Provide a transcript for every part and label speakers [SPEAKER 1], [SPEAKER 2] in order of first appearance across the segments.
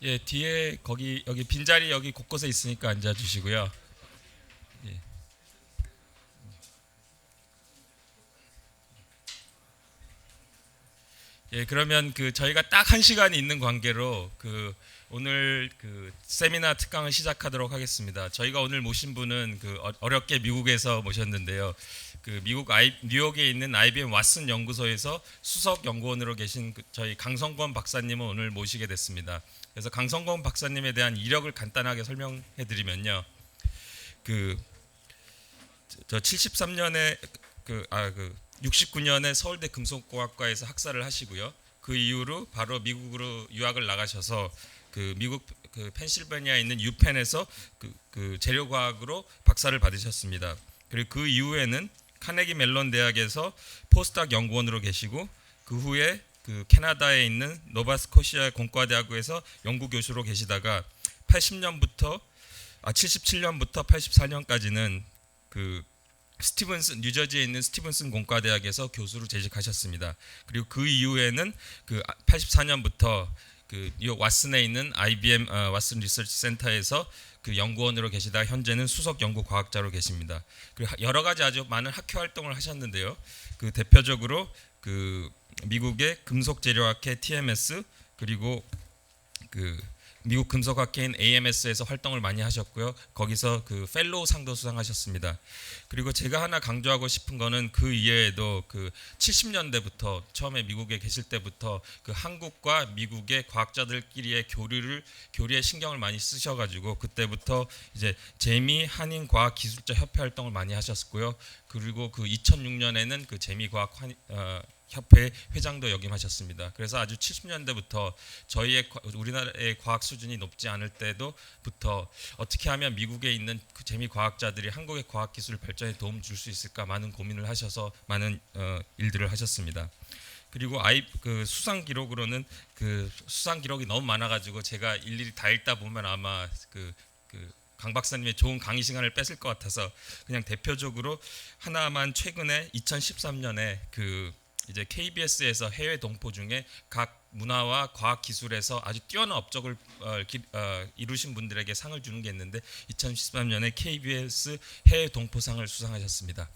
[SPEAKER 1] 예, 뒤에 거기 여기 빈자리 여기 곳곳에 있으니까 앉아 주시고요. 예. 예, 그러면 그 저희가 딱 1시간이 있는 관계로 그 오늘 그 세미나 특강을 시작하도록 하겠습니다. 저희가 오늘 모신 분은 그 어렵게 미국에서 모셨는데요. 그 뉴욕에 있는 IBM 왓슨 연구소에서 수석 연구원으로 계신 그 저희 강성권 박사님을 오늘 모시게 됐습니다. 그래서 강성권 박사님에 대한 이력을 간단하게 설명해 드리면요. 그 저 73년에 69년에 서울대 금속공학과에서 학사를 하시고요. 그 이후로 바로 미국으로 유학을 나가셔서 그 미국 그 펜실베니아에 있는 유펜에서 그 재료과학으로 박사를 받으셨습니다. 그리고 그 이후에는 카네기 멜론 대학에서 포스닥 연구원으로 계시고 그 후에 그 캐나다에 있는 노바스코시아 공과대학교에서 연구 교수로 계시다가 77년부터 84년까지는 그 뉴저지에 있는 스티븐슨 공과대학에서 교수로 재직하셨습니다. 그리고 그 이후에는 그 84년부터 그 뉴욕 왓슨에 있는 IBM 왓슨 리서치 센터에서 그 연구원으로 계시다 현재는 수석 연구 과학자로 계십니다. 그리고 여러 가지 아주 많은 학회 활동을 하셨는데요. 그 대표적으로 그 미국의 금속재료학회 TMS 그리고 그 미국 금속학회인 AMS에서 활동을 많이 하셨고요. 거기서 그 펠로우 상도 수상하셨습니다. 그리고 제가 하나 강조하고 싶은 거는 그 이외에도 그 70년대부터 처음에 미국에 계실 때부터 그 한국과 미국의 과학자들끼리의 교류에 신경을 많이 쓰셔가지고 그때부터 이제 재미 한인 과학 기술자 협회 활동을 많이 하셨고요. 그리고 그 2006년에는 그 재미과학 협회 회장도 역임하셨습니다. 그래서 아주 70년대부터 우리나라의 과학 수준이 높지 않을 때도부터 어떻게 하면 미국에 있는 그 재미 과학자들이 한국의 과학 기술 발전에 도움 줄 수 있을까 많은 고민을 하셔서 많은 일들을 하셨습니다. 그리고 그 수상 기록으로는 그 수상 기록이 너무 많아가지고 제가 일일이 다 읽다 보면 아마 강 박사님의 좋은 강의 시간을 뺏을 것 같아서 그냥 대표적으로 하나만 최근에 2013년에 그 이제 KBS에서 해외 동포 중에 각 문화와 과학 기술에서 아주 뛰어난 업적을 이루신 분들에게 상을 주는 게 있는데 2013년에 KBS 해외 동포상을 수상하셨습니다.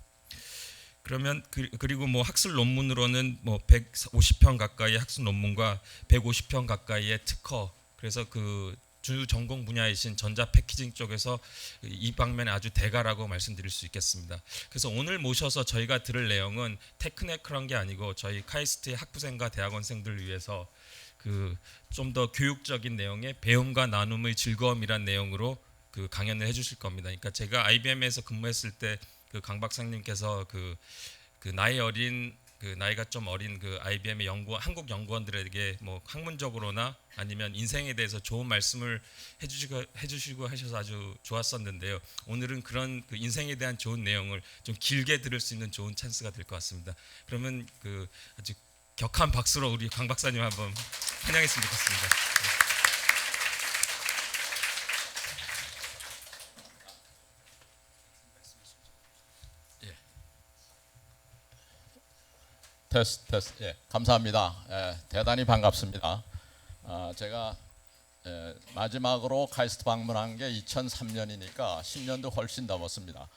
[SPEAKER 1] 그러면 그리고 뭐 학술 논문으로는 뭐 150편 가까이의 학술 논문과 150편 가까이의 특허 그래서 그 주 전공 분야이신 전자 패키징 쪽에서 이 방면에 아주 대가라고 말씀드릴 수 있겠습니다. 그래서 오늘 모셔서 저희가 들을 내용은 테크니컬한 게 아니고 저희 카이스트의 학부생과 대학원생들을 위해서 그 좀 더 교육적인 내용의 배움과 나눔의 즐거움이란 내용으로 그 강연을 해주실 겁니다. 그러니까 제가 IBM에서 근무했을 때 그 강 박사님께서 그 나이가 좀 어린 그 IBM의 한국 연구원들에게 뭐 학문적으로나 아니면 인생에 대해서 좋은 말씀을 해주시고 하셔서 아주 좋았었는데요. 오늘은 그런 그 인생에 대한 좋은 내용을 좀 길게 들을 수 있는 좋은 찬스가 될 것 같습니다. 그러면 그 아주 격한 박수로 우리 강 박사님 한번 환영했으면 좋겠습니다.
[SPEAKER 2] 테스트. 예, 감사합니다. 대단히 반갑습니다. 제가 마지막으로 카이스트 방문한 게 2003년이니까 10년도 훨씬 넘었습니다.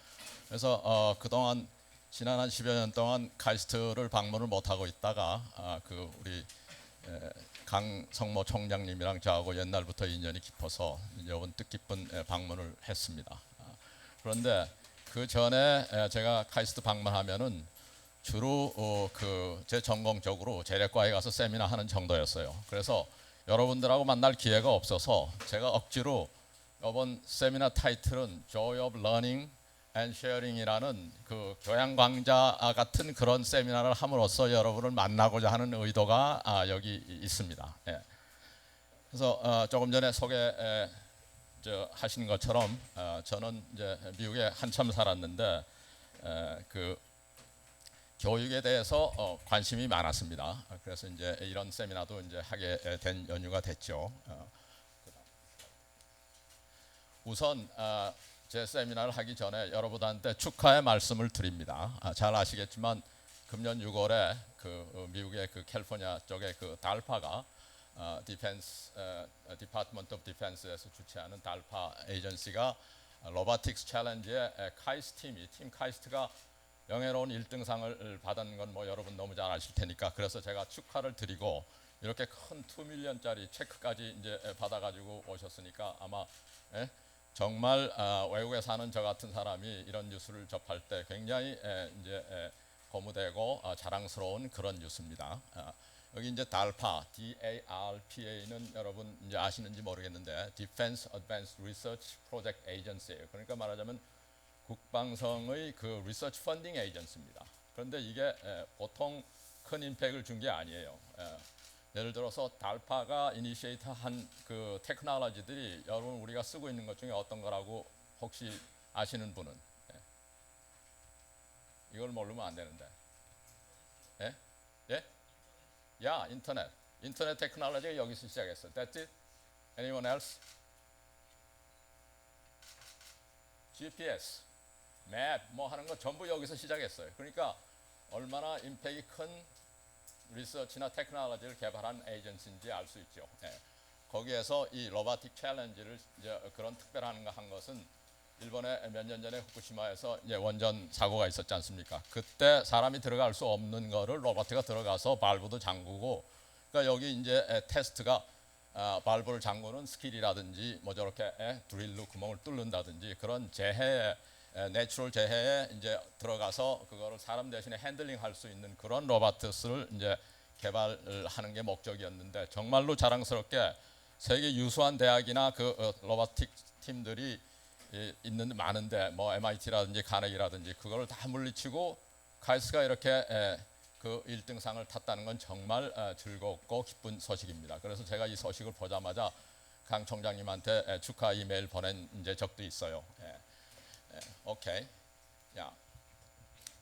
[SPEAKER 2] 그래서 그동안 지난 한 10여 년 동안 카이스트를 방문을 못하고 있다가 그 우리 강성모 총장님이랑 저하고 옛날부터 인연이 깊어서 이번 뜻깊은 방문을 했습니다. 그런데 그 전에 제가 카이스트 방문하면은 주로 제 전공적으로 재래과에 가서 세미나 하는 정도였어요. 그래서 여러분들하고 만날 기회가 없어서 제가 억지로 이번 세미나 타이틀은 Joy of Learning and Sharing이라는 그 교양 강좌 같은 그런 세미나를 함으로써 여러분을 만나고자 하는 의도가 여기 있습니다. 예. 그래서 조금 전에 하신 것처럼 저는 이제 미국에 한참 살았는데 그 교육에 대해서 관심이 많았습니다. 그래서 이제 이런 세미나도 이제 하게 된 연유가 됐죠. 우선 제 세미나를 하기 전에 여러분한테 축하의 말씀을 드립니다. 잘 아시겠지만 금년 6월에 그 미국의 그 캘리포니아 쪽에 그 달파가 디펜스 디파트먼트 오브 디펜스에서 주최하는 달파 에이전시가 로보틱스 챌린지의 카이스트 팀 카이스트가 영예로운 1등상을 받은 건 뭐 여러분 너무 잘 아실 테니까 그래서 제가 축하를 드리고 이렇게 큰 2밀리언짜리 체크까지 이제 받아가지고 오셨으니까 아마 정말 외국에 사는 저 같은 사람이 이런 뉴스를 접할 때 굉장히 이제 고무되고 자랑스러운 그런 뉴스입니다. 여기 이제 달파, DARPA는 여러분 이제 아시는지 모르겠는데 Defense Advanced Research Project Agency예요. 그러니까 말하자면 국방성의 그 리서치 펀딩 에이전시입니다. 그런데 이게 보통 큰 임팩을 준 게 아니에요. 예를 들어서 달파가 이니시에이트한 그 테크놀로지들이 여러분 우리가 쓰고 있는 것 중에 어떤 거라고 혹시 아시는 분은? 이걸 모르면 안 되는데. 예? 예? 야, 인터넷 테크놀로지가 여기서 시작했어. That's it? Anyone else? GPS, 맵, 뭐 하는 거 전부 여기서 시작했어요. 그러니까 얼마나 임팩이 큰 리서치나 테크놀로지를 개발한 에이전시인지 알 수 있죠. 거기에서 이 로보틱 챌린지를 이제 그런 특별한 거 한 것은 일본에 몇 년 전에 후쿠시마에서 이제 원전 사고가 있었지 않습니까? 그때 사람이 들어갈 수 없는 거를 로봇가 들어가서 발브도 잠그고, 그러니까 여기 이제 테스트가 발브를 잠그는 스킬이라든지 뭐 저렇게 드릴로 구멍을 뚫는다든지 그런 재해, 내추럴 재해에 이제 들어가서 그거를 사람 대신에 핸들링 할 수 있는 그런 로봇을 이제 개발하는 게 목적이었는데 정말로 자랑스럽게 세계 유수한 대학이나 그 로보틱 팀들이 있는 많은데 뭐 MIT라든지 카네기라든지 그걸 다 물리치고 카이스트가 이렇게 그 1등상을 탔다는 건 정말 즐겁고 기쁜 소식입니다. 그래서 제가 이 소식을 보자마자 강 총장님한테 축하 이메일 보낸 이제 적도 있어요. 오케이. 야.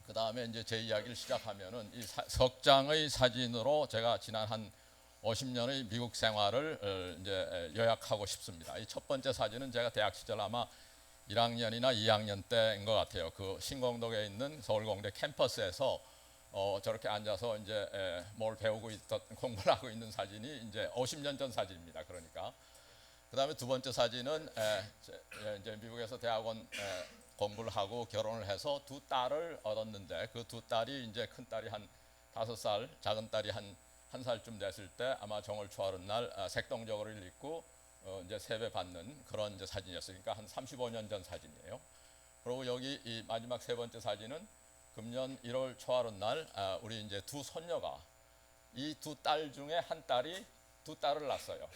[SPEAKER 2] 그 다음에 이제 제 이야기를 시작하면은 이 석장의 사진으로 제가 지난 한 50년의 미국 생활을 이제 요약하고 싶습니다. 이 첫 번째 사진은 제가 대학 시절 아마 1학년이나 2학년 때인 것 같아요. 그 신공동에 있는 서울공대 캠퍼스에서 저렇게 앉아서 이제 뭘 배우고 있던 공부를 하고 있는 사진이 이제 50년 전 사진입니다. 그러니까 그 다음에 두 번째 사진은 이제 미국에서 대학원 공부를 하고 결혼을 해서 두 딸을 얻었는데 그 두 딸이 이제 큰 딸이 한 5살, 작은 딸이 한 살쯤 됐을 때 아마 정월 초하룻 날 색동저고리를 입고 이제 세배 받는 그런 이제 사진이었어요. 그러니까 한 35년 전 사진이에요. 그리고 여기 이 마지막 세 번째 사진은 금년 1월 초하룻 날 우리 이제 두 손녀가 이 두 딸 중에 한 딸이 두 딸을 낳았어요.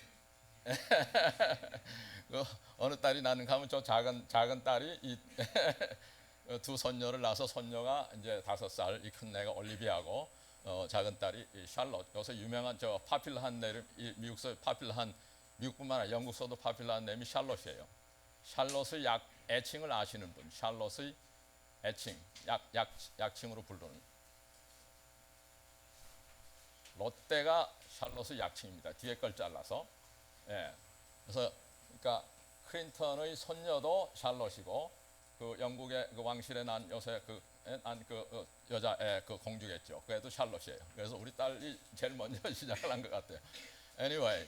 [SPEAKER 2] 그 어느 딸이 낳는가 하면 저 작은 딸이 이 두 손녀를 낳아서 손녀가 이제 5살, 이 큰 애가 올리비아고 작은 딸이 이 샬롯. 요새 유명한 저 파퓰러한 이름, 미국서 파퓰러한 미국뿐만 아니라 영국서도 파퓰러한 이름이 샬롯이에요. 샬롯의 애칭을 아시는 분, 샬롯의 애칭, 약칭으로 부르는 롯데가 샬롯의 약칭입니다. 뒤에 걸 잘라서. 그래서 그러니까 클린턴의 손녀도 샬롯이고 그 영국의 그 왕실에 난 요새 그 여자 그 공주겠죠. 그래도 샬롯이에요. 그래서 우리 딸이 제일 먼저 시작을 한 것 같아요. Anyway,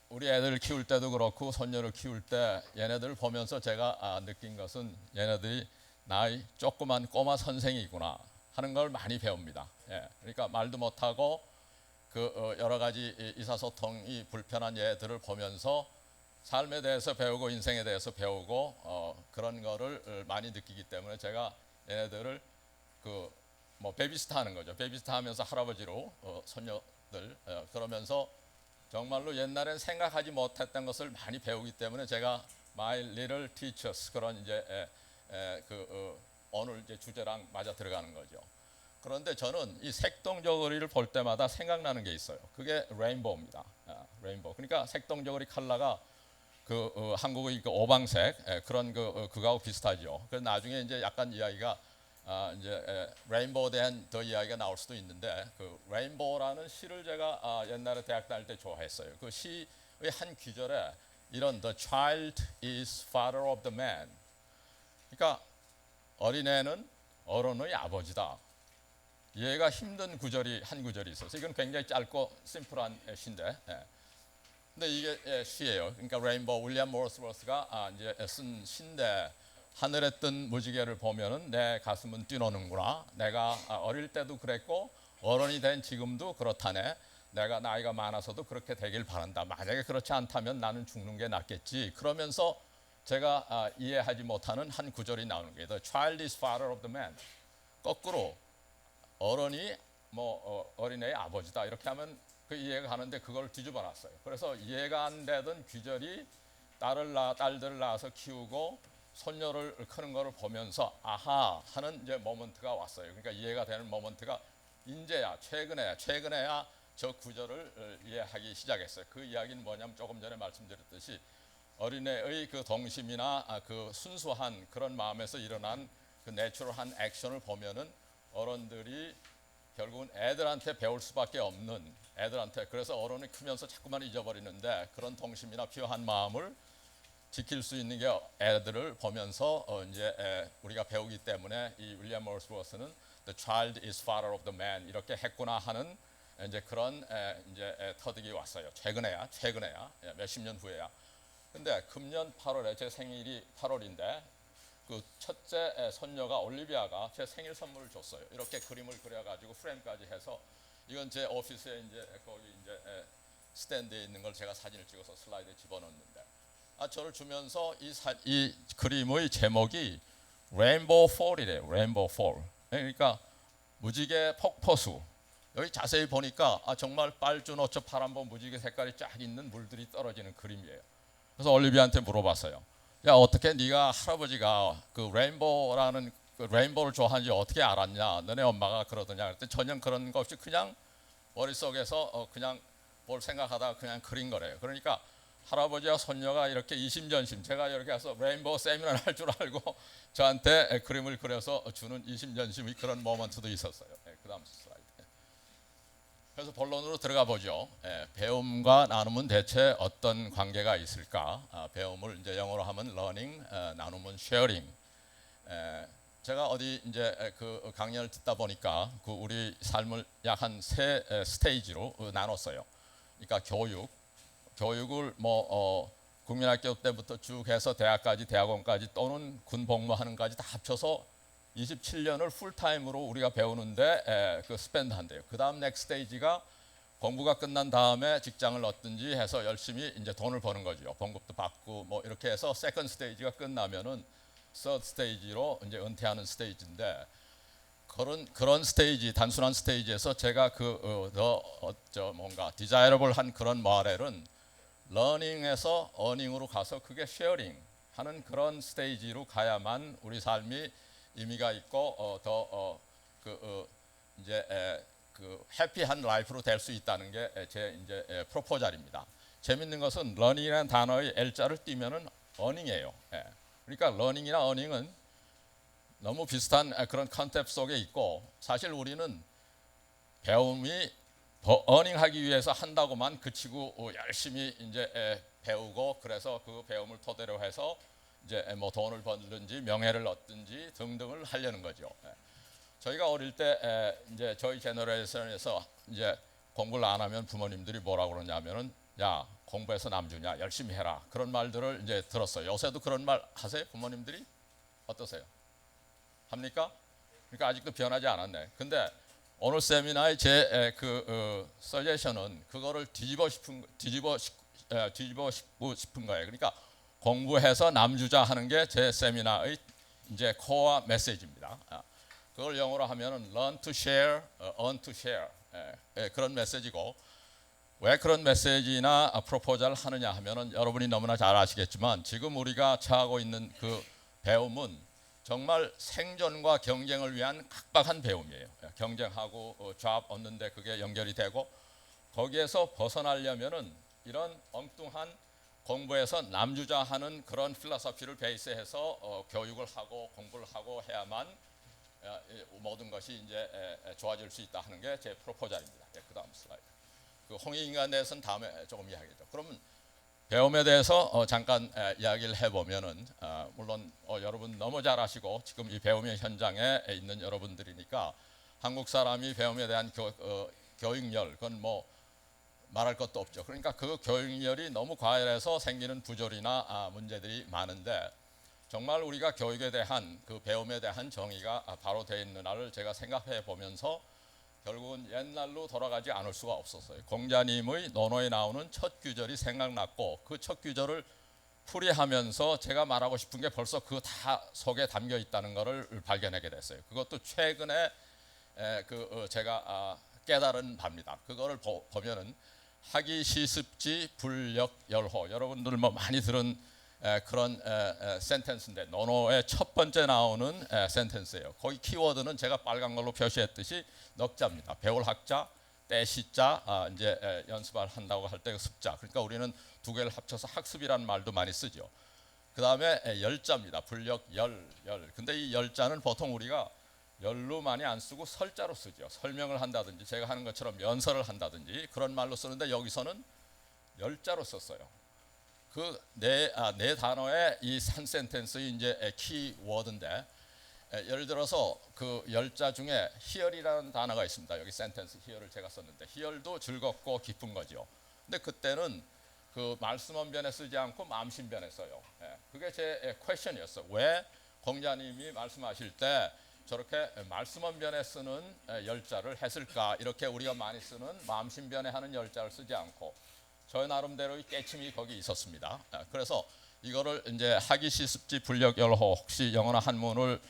[SPEAKER 2] 우리 애들을 키울 때도 그렇고 손녀를 키울 때 얘네들을 보면서 제가 느낀 것은 얘네들이 나의 조그만 꼬마 선생이구나 하는 걸 많이 배웁니다. 그러니까 말도 못하고 그 여러 가지 의사소통이 불편한 얘들을 보면서 삶에 대해서 배우고 인생에 대해서 배우고 그런 거를 많이 느끼기 때문에 제가 얘네들을 그 뭐 베비시터 하는 거죠. 베비시터 하면서 할아버지로 손녀들 그러면서 정말로 옛날엔 생각하지 못했던 것을 많이 배우기 때문에 제가 My Little Teachers 그런 이제 오늘 이제 주제랑 맞아 들어가는 거죠. 그런데 저는 이 색동저고리를 볼 때마다 생각나는 게 있어요. 그게 레인보우입니다. 레인보우. 그러니까 색동저고리 컬러가 한국의 그 오방색 그런 그거하고 비슷하죠. 그래서 나중에 이제 약간 이야기가 이제 레인보우에 대한 더 이야기가 나올 수도 있는데 그 레인보우라는 시를 제가 옛날에 대학 다닐 때 좋아했어요. 그 시의 한 구절에 이런 The child is father of the man. 그러니까 어린애는 어른의 아버지다. 이해가 힘든 구절이 한 구절이 있어서 이건 굉장히 짧고 심플한 시인데, 근데 이게 시예요. 그러니까 레인보우 윌리엄 모리스워스가 이제 쓴 시인데, 하늘에 뜬 무지개를 보면은 내 가슴은 뛰노는구나. 내가 어릴 때도 그랬고 어른이 된 지금도 그렇다네. 내가 나이가 많아서도 그렇게 되길 바란다. 만약에 그렇지 않다면 나는 죽는 게 낫겠지. 그러면서 제가 이해하지 못하는 한 구절이 나오는 거예요. The child is father of the man. 거꾸로 어른이 어린애의 아버지다. 이렇게 하면 그 이해가 가는데 그걸 뒤집어 놨어요. 그래서 이해가 안 되던 귀절이 딸들을 낳아서 키우고 손녀를 크는 것을 보면서 아하 하는 이제 모먼트가 왔어요. 그러니까 이해가 되는 모먼트가 인제야 최근에야 저 구절을 이해하기 시작했어요. 그 이야기는 뭐냐면 조금 전에 말씀드렸듯이 어린애의 그 동심이나 그 순수한 그런 마음에서 일어난 그 내추럴한 액션을 보면은 어른들이 결국은 애들한테 배울 수밖에 없는 애들한테, 그래서 어른이 크면서 자꾸만 잊어버리는데 그런 동심이나 피어한 마음을 지킬 수 있는 게 애들을 보면서 이제 우리가 배우기 때문에 이 윌리엄 모리스워스는 The child is father of the man 이렇게 했구나 하는 이제 그런 이제 터득이 왔어요. 최근에야 몇십 년 후에야. 근데 금년 8월에 제 생일이 8월인데 그 첫째 손녀가 올리비아가 제 생일 선물을 줬어요. 이렇게 그림을 그려가지고 프레임까지 해서 이건 제 오피스에 이제 거기 이제 스탠드에 있는 걸 제가 사진을 찍어서 슬라이드에 집어넣는데 저를 주면서 이 그림의 제목이 레인보우 폴이래요. 레인보우 폴. 그러니까 무지개 폭포수. 여기 자세히 보니까 정말 빨주노초 파란보 무지개 색깔이 쫙 있는 물들이 떨어지는 그림이에요. 그래서 올리비아한테 물어봤어요. 야, 어떻게 네가 할아버지가 그 레인보우라는 그 레인보우를 좋아하는지 어떻게 알았냐? 너네 엄마가 그러더냐? 그랬더니 전혀 그런 거 없이 그냥 머릿속에서 그냥 뭘 생각하다가 그냥 그린 거래요. 그러니까 할아버지와 손녀가 이렇게 이심전심, 제가 이렇게 해서 레인보우 세미나를 할 줄 알고 저한테 그림을 그려서 주는 이심전심의 그런 모먼트도 있었어요. 그 다음 슬라이드. 그래서 본론으로 들어가 보죠. 배움과 나눔은 대체 어떤 관계가 있을까? 배움을 이제 영어로 하면 learning, 나눔은 sharing. 제가 어디 이제 그 강연을 듣다 보니까 그 우리 삶을 약 한 세 스테이지로 나눴어요. 그러니까 교육을 국민학교 때부터 쭉 해서 대학까지, 대학원까지 또는 군 복무하는까지 다 합쳐서 27년을 풀타임으로 우리가 배우는데 그 스펜드 한대요. 그 다음 넥스트 스테이지가 공부가 끝난 다음에 직장을 얻든지 해서 열심히 이제 돈을 버는 거죠. 봉급도 받고 뭐 이렇게 해서 세컨드 스테이지가 끝나면은 서드 스테이지로 이제 은퇴하는 스테이지인데 그런 스테이지, 단순한 스테이지에서 제가 뭔가 디자이러블한 그런 말에는 러닝에서 어닝으로 가서 그게 쉐어링 하는 그런 스테이지로 가야만 우리 삶이 의미가 있고 이제 그 해피한 라이프로 될 수 있다는 게 제 이제 프로포절입니다. 재밌는 것은 러닝이라는 단어의 L자를 띄면은 어닝이에요. 그러니까 러닝이나 어닝은 너무 비슷한 그런 컨셉 속에 있고, 사실 우리는 배움이 어닝하기 위해서 한다고만 그치고 열심히 이제 배우고, 그래서 그 배움을 토대로 해서 이제 뭐 돈을 벌든지 명예를 얻든지 등등을 하려는 거죠. 저희가 어릴 때 이제 저희 제너레이션에서 이제 공부를 안 하면 부모님들이 뭐라고 그러냐면은 야, 공부해서 남주냐, 열심히 해라, 그런 말들을 이제 들었어요. 요새도 그런 말 하세요? 부모님들이 어떠세요? 합니까? 그러니까 아직도 변하지 않았네. 근데 오늘 세미나의 제 서제션은 그거를 뒤집고 싶은 거예요. 그러니까 공부해서 남주자 하는 게 제 세미나의 이제 코어 메시지입니다. 그걸 영어로 하면은 learn to share, earn to share. 그런 메시지고, 왜 그런 메시지나 프로포즈를 하느냐 하면은 여러분이 너무나 잘 아시겠지만 지금 우리가 처하고 있는 그 배움은 정말 생존과 경쟁을 위한 각박한 배움이에요. 경쟁하고 잡 얻는데 그게 연결이 되고, 거기에서 벗어나려면은 이런 엉뚱한 공부해서 남주자 하는 그런 필로소피를 베이스해서 교육을 하고 공부를 하고 해야만 모든 것이 이제 좋아질 수 있다 하는 게 제 프로포절입니다. 그 다음 슬라이드. 그 홍익인간에 대해서는 다음에 조금 이야기하죠. 그러면 배움에 대해서 잠깐 이야기를 해보면은 물론 여러분 너무 잘 아시고 지금 이 배움의 현장에 있는 여러분들이니까 한국 사람이 배움에 대한 교육열, 그건 뭐 말할 것도 없죠. 그러니까 그 교육열이 너무 과열해서 생기는 부조리나 문제들이 많은데, 정말 우리가 교육에 대한 그 배움에 대한 정의가 바로 되어 있는가를 제가 생각해 보면서 결국은 옛날로 돌아가지 않을 수가 없었어요. 공자님의 논어에 나오는 첫 규절이 생각났고, 그 첫 규절을 풀이하면서 제가 말하고 싶은 게 벌써 그 다 속에 담겨 있다는 것을 발견하게 됐어요. 그것도 최근에 제가 깨달은 바입니다. 그거를 보면은 하기 시습지 불역열호, 여러분들 뭐 많이 들은 그런 센텐스인데, 논어의 첫 번째 나오는 센텐스예요. 거기 키워드는 제가 빨간 걸로 표시했듯이 넉자입니다. 배울 학자, 때시자, 이제 연습을 한다고 할 때 습자. 그러니까 우리는 두 개를 합쳐서 학습이라는 말도 많이 쓰죠. 그 다음에 열자입니다. 불역열. 근데 이 열자는 보통 우리가 열로 많이 안 쓰고 설자로 쓰죠. 설명을 한다든지 제가 하는 것처럼 연설을 한다든지 그런 말로 쓰는데, 여기서는 열자로 썼어요. 그 네 단어의 이 한 센텐스의 이제 키워드인데, 예를 들어서 그 열자 중에 희열이라는 단어가 있습니다. 여기 센텐스 희열을 제가 썼는데, 희열도 즐겁고 기쁜 거죠. 근데 그때는 그 말씀언변에 쓰지 않고 마음신변에 써요. 그게 제 퀘션이었어요. 왜 공자님이 말씀하실 때 저렇게 말씀언변에 쓰는 열자를 했을까? 이렇게 우리가 많이 쓰는 마음신변에 하는 열자를 쓰지 않고. 저 나름대로의 깨침이 거기 있었습니다. 그래서 이거를 이제 하기시습지 불역열호, 혹시 영어나 한문을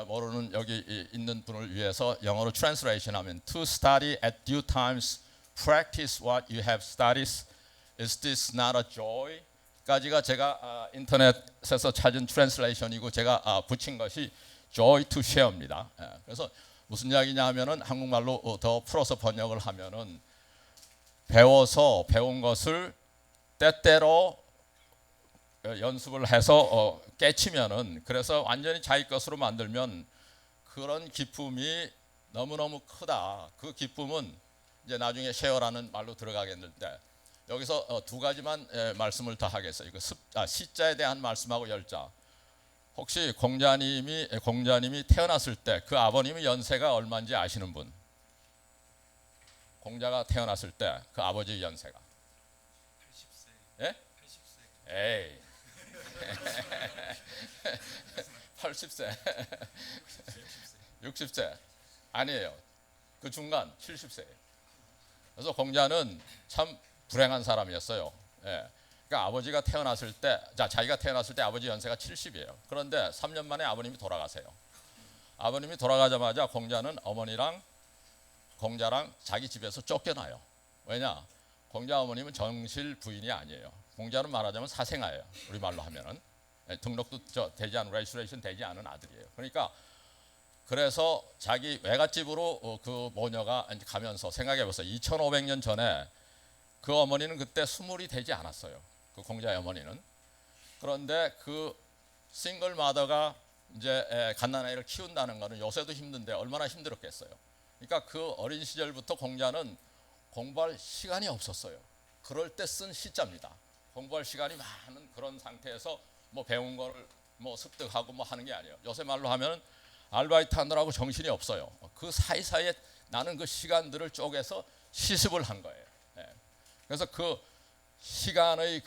[SPEAKER 2] 모르는 여기 있는 분을 위해서 영어로 트랜스레이션하면, to study at due times, practice what you have studied. Is this not a joy? 까지가 제가 인터넷에서 찾은 트랜스레이션이고, 제가 붙인 것이 joy to share입니다. 그래서 무슨 이야기냐 하면은, 한국말로 더 풀어서 번역을 하면은, 배워서 배운 것을 때때로 연습을 해서 깨치면은, 그래서 완전히 자기 것으로 만들면 그런 기쁨이 너무너무 크다. 그 기쁨은 이제 나중에 쉐어라는 말로 들어가겠는데, 여기서 두 가지만 말씀을 더 하겠어요. 시자에 대한 말씀하고 열자. 혹시 공자님이 태어났을 때 그 아버님의 연세가 얼마인지 아시는 분? 공자가 태어났을 때 그 아버지 연세가 80세. 예? 80세. 에이. 80세. 60세. 아니에요. 그 중간 70세. 그래서 공자는 참 불행한 사람이었어요. 예. 그러니까 아버지가 태어났을 때, 자기가 태어났을 때 아버지 연세가 70이에요. 그런데 3년 만에 아버님이 돌아가세요. 아버님이 돌아가자마자 공자는 어머니랑 공자랑 자기 집에서 쫓겨나요. 왜냐? 공자 어머님은 정실 부인이 아니에요. 공자는 말하자면 사생아예요. 우리말로 하면은 등록도 되지 않은, 레지스트레이션 되지 않은 아들이에요. 그러니까 그래서 자기 외갓집으로 그 모녀가 가면서, 생각해보세요. 2500년 전에 그 어머니는 그때 20이 되지 않았어요. 그 공자의 어머니는. 그런데 그 싱글 마더가 이제 갓난아이를 키운다는 것은 요새도 힘든데 얼마나 힘들었겠어요. 그러니까 그 어린 시절부터 공자는 공부할 시간이 없었어요. 그럴 때 쓴 시자입니다. 공부할 시간이 많은 그런 상태에서 뭐 배운 거를 뭐 습득하고 뭐 하는 게 아니에요. 요새 말로 하면 아르바이트 하느라고 정신이 없어요. 그 사이사이에 나는 그 시간들을 쪼개서 시습을 한 거예요. 그래서 그 시간의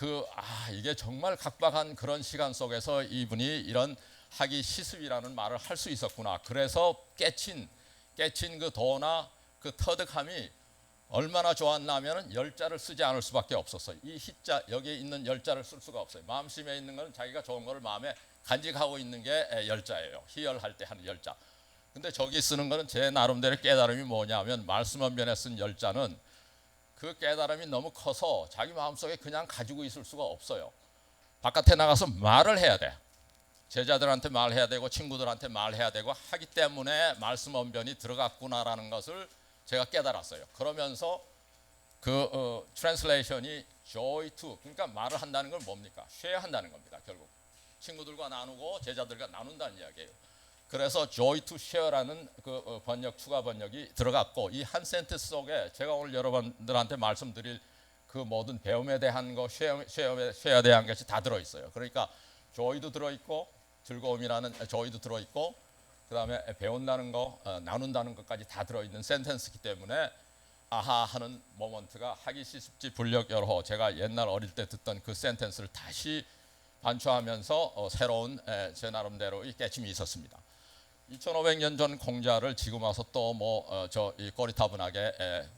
[SPEAKER 2] 이게 정말 각박한 그런 시간 속에서 이분이 이런 하기 시습이라는 말을 할 수 있었구나. 그래서 깨친 그 도나 그 터득함이 얼마나 좋았냐면은 열자를 쓰지 않을 수밖에 없었어요. 이 희자, 여기에 있는 열자를 쓸 수가 없어요. 마음심에 있는 것은 자기가 좋은 거를 마음에 간직하고 있는 게 열자예요. 희열할 때 하는 열자. 근데 저기 쓰는 거는 제 나름대로 깨달음이 뭐냐면, 말씀언변에 쓴 열자는 그 깨달음이 너무 커서 자기 마음속에 그냥 가지고 있을 수가 없어요. 바깥에 나가서 말을 해야 돼. 제자들한테 말해야 되고 친구들한테 말해야 되고 하기 때문에 말씀언변이 들어갔구나라는 것을 제가 깨달았어요. 그러면서 그 트랜슬레이션이 joy to, 그러니까 말을 한다는 건 뭡니까? 쉐어 한다는 겁니다. 결국 친구들과 나누고 제자들과 나눈다는 이야기예요. 그래서 joy to share라는 그 추가 번역이 들어갔고, 이 한 센텐스 속에 제가 오늘 여러분들한테 말씀드릴 그 모든 배움에 대한 거, 쉐어에 대한 것이 다 들어있어요. 그러니까 joy도 들어있고, 즐거움이라는 joy도 들어있고, 그다음에 배운다는 거, 나눈다는 것까지 다 들어있는 센텐스이기 때문에 아하 하는 모먼트가 하기 시습지 불력 여러 제가 옛날 어릴 때 듣던 그 센텐스를 다시 반추하면서 새로운 제 나름대로의 깨침이 있었습니다. 2500년 전 공자를 지금 와서 또 뭐 저 이 꼬리타분하게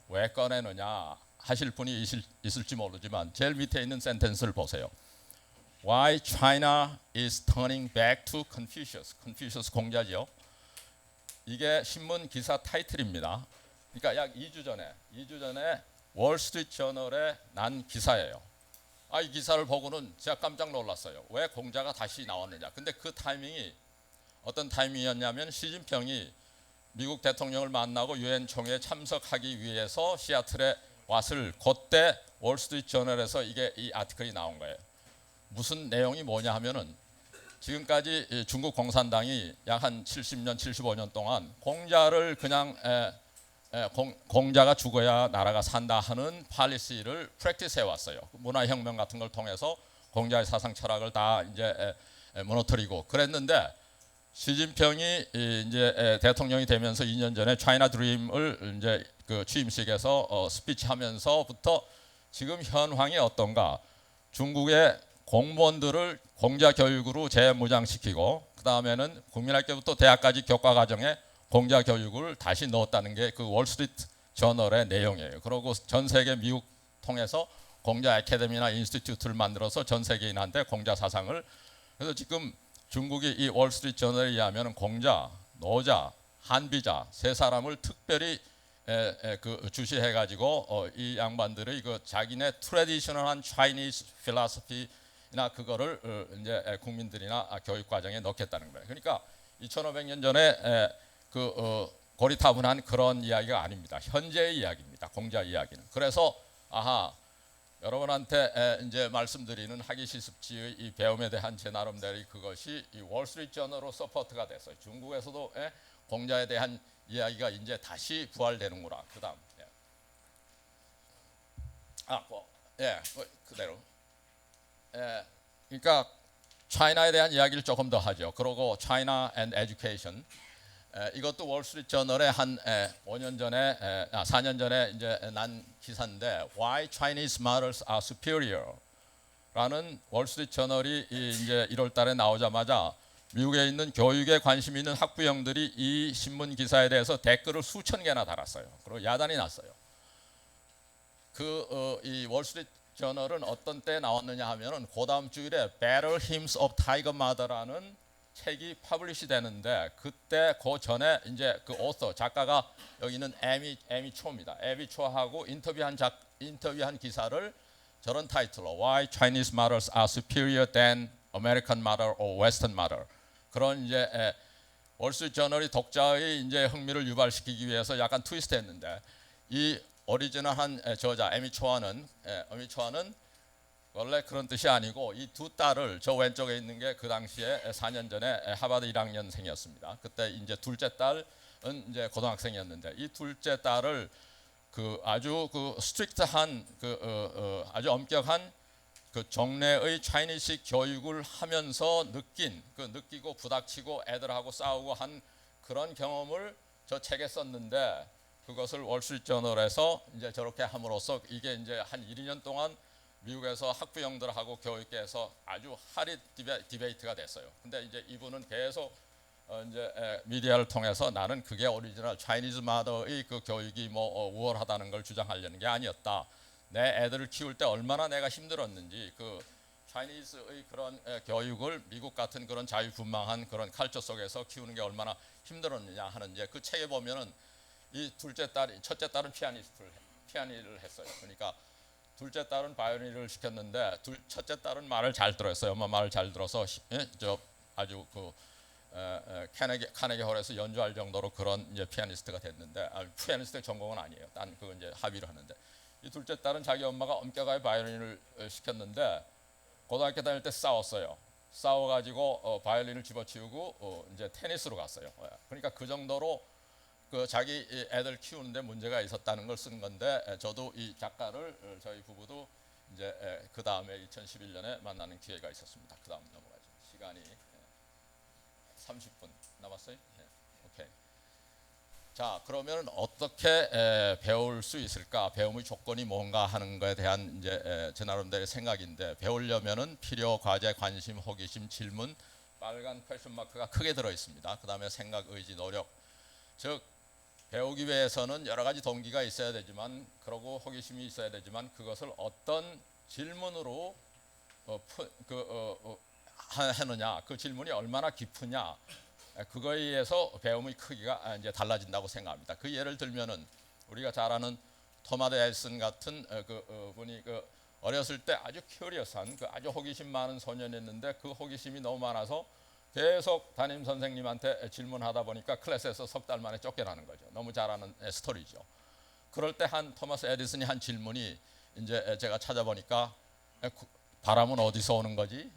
[SPEAKER 2] 왜 꺼내느냐 하실 분이 있을지 모르지만 제일 밑에 있는 센텐스를 보세요. Why China is turning back to Confucius. Confucius 공자지요. 이게 신문 기사 타이틀입니다. 그러니까 약 2주 전에 월스트리트 저널에 난 기사예요. 이 기사를 보고는 제가 깜짝 놀랐어요. 왜 공자가 다시 나왔느냐. 근데 그 타이밍이 어떤 타이밍이었냐면 시진핑이 미국 대통령을 만나고 유엔 총회에 참석하기 위해서 시애틀에 왔을 그때 월스트리트 저널에서 이 아티클이 나온 거예요. 무슨 내용이 뭐냐 하면은 지금까지 중국 공산당이 약 한 70년, 75년 동안 공자를 그냥 공자가 죽어야 나라가 산다 하는 팔리시를 프랙티스해 왔어요. 문화혁명 같은 걸 통해서 공자의 사상 철학을 다 이제 무너뜨리고 그랬는데 시진핑이 이제 대통령이 되면서 2년 전에 차이나 드림을 이제 그 취임식에서 스피치하면서부터 지금 현황이 어떤가? 중국의 공무원들을 공자 교육으로 재무장시키고 그 다음에는 국민학교부터 대학까지 교과 과정에 공자 교육을 다시 넣었다는 게 그 월스트리트 저널의 내용이에요. 그리고 전 세계 미국 통해서 공자 아카데미나 인스티튜트를 만들어서 전 세계인한테 공자 사상을 그래서 지금 중국이 이 월스트리트 저널에 의하면 공자, 노자, 한비자 세 사람을 특별히 그 주시해 가지고 이 양반들의 그 자기네 트래디셔널한 차이니즈 필로소피나 그거를 이제 국민들이나 교육 과정에 넣겠다는 거예요. 그러니까 2500년 전에 고리타분한 그런 이야기가 아닙니다. 현재의 이야기입니다. 공자 이야기는. 그래서 여러분한테 이제 말씀드리는 하기 시습지의 이 배움에 대한 제 나름대로 그것이 이 월스트리트 저널로 서포트가 됐어요. 중국에서도 공자에 대한 이야기가 이제 다시 부활되는구나. 그다음 그대로 그러니까 차이나에 대한 이야기를 조금 더 하죠. 그리고 China and Education 이것도 월스트리트 저널에 한 5년 전에 4년 전에 이제 난 기사인데 Why Chinese Models Are Superior 라는 월스트리트 저널이 이제 1월 달에 나오자마자 미국에 있는 교육에 관심 있는 학부형들이 이 신문 기사에 대해서 댓글을 수천 개나 달았어요. 그리고 야단이 났어요. 이 월스트리트 저널은 어떤 때 나왔느냐 하면은 그 다음 주일에 Battle Hymns of Tiger Mother라는 책이 퍼블리시 되는데 그때 그 전에 이제 그 오서 작가가 여기는 에미 초입니다. 에미 초하고 인터뷰한 기사를 저런 타이틀로 Why Chinese Models Are Superior Than American Model or Western Model 그런 이제 월스트리트 저널이 독자의 이제 흥미를 유발시키기 위해서 약간 트위스트했는데 이 오리지널한 저자 에미 초아는 원래 그런 뜻이 아니고 이 두 딸을 저 왼쪽에 있는 게 그 당시에 4년 전에 하버드 1학년생이었습니다. 그때 이제 둘째 딸은 이제 고등학생이었는데 이 둘째 딸을 그 아주 그 스트릭트한 아주 엄격한 그 정례의 차이니식 교육을 하면서 느끼고 부닥치고 애들하고 싸우고 한 그런 경험을 저 책에 썼는데 그것을 월스트리트 저널에서 이제 저렇게 함으로써 이게 이제 한 1, 2년 동안 미국에서 학부형들하고 교육계에서 아주 핫한 디베이트가 됐어요. 근데 이제 이분은 계속 이제 미디어를 통해서 나는 그게 오리지널 차이니즈 마더의 그 교육이 뭐 우월하다는 걸 주장하려는 게 아니었다. 내 애들을 키울 때 얼마나 내가 힘들었는지 그 차이니즈의 그런 교육을 미국 같은 그런 자유분방한 그런 칼처 속에서 키우는 게 얼마나 힘들었느냐 하는 이제 그 책에 보면은 이 첫째 딸은 피아니를 했어요. 그러니까 둘째 딸은 바이올린을 시켰는데 첫째 딸은 말을 잘 들었어요. 엄마 말을 잘 들어서 아주 그 카네기 홀에서 연주할 정도로 그런 이제 피아니스트가 됐는데 피아니스트 전공은 아니에요. 딴 그거 이제 합의를 하는데 이 둘째 딸은 자기 엄마가 엄격하게 바이올린을 시켰는데 고등학교 다닐 때 싸웠어요. 싸워가지고 바이올린을 집어치우고 이제 테니스로 갔어요. 그러니까 그 정도로 그 자기 애들 키우는데 문제가 있었다는 걸 쓴 건데 저도 이 작가를 저희 부부도 이제 그 다음에 2011년에 만나는 기회가 있었습니다. 그 다음 넘어가죠. 시간이 30분 남았어요. 자, 그러면 어떻게 배울 수 있을까? 배움의 조건이 뭔가 하는 거에 대한 이제 제 나름대로의 생각인데, 배우려면은 필요, 과제, 관심, 호기심, 질문, 빨간 퀘스천 마크가 크게 들어 있습니다. 그다음에 생각, 의지, 노력. 즉 배우기 위해서는 여러 가지 동기가 있어야 되지만, 그러고 호기심이 있어야 되지만, 그것을 어떤 질문으로 하느냐, 그 질문이 얼마나 깊으냐, 그거에 의해서 배움의 크기가 이제 달라진다고 생각합니다. 그 예를 들면은 우리가 잘 아는 토마스 에디슨 같은 분이 어렸을 때 아주 큐리어스한 아주 호기심 많은 소년이었는데, 그 호기심이 너무 많아서 계속 담임 선생님한테 질문하다 보니까 클래스에서 석 달 만에 쫓겨나는 거죠. 너무 잘 아는 스토리죠. 그럴 때 한 토마스 에디슨이 한 질문이, 이제 제가 찾아보니까 바람은 어디서 오는 거지?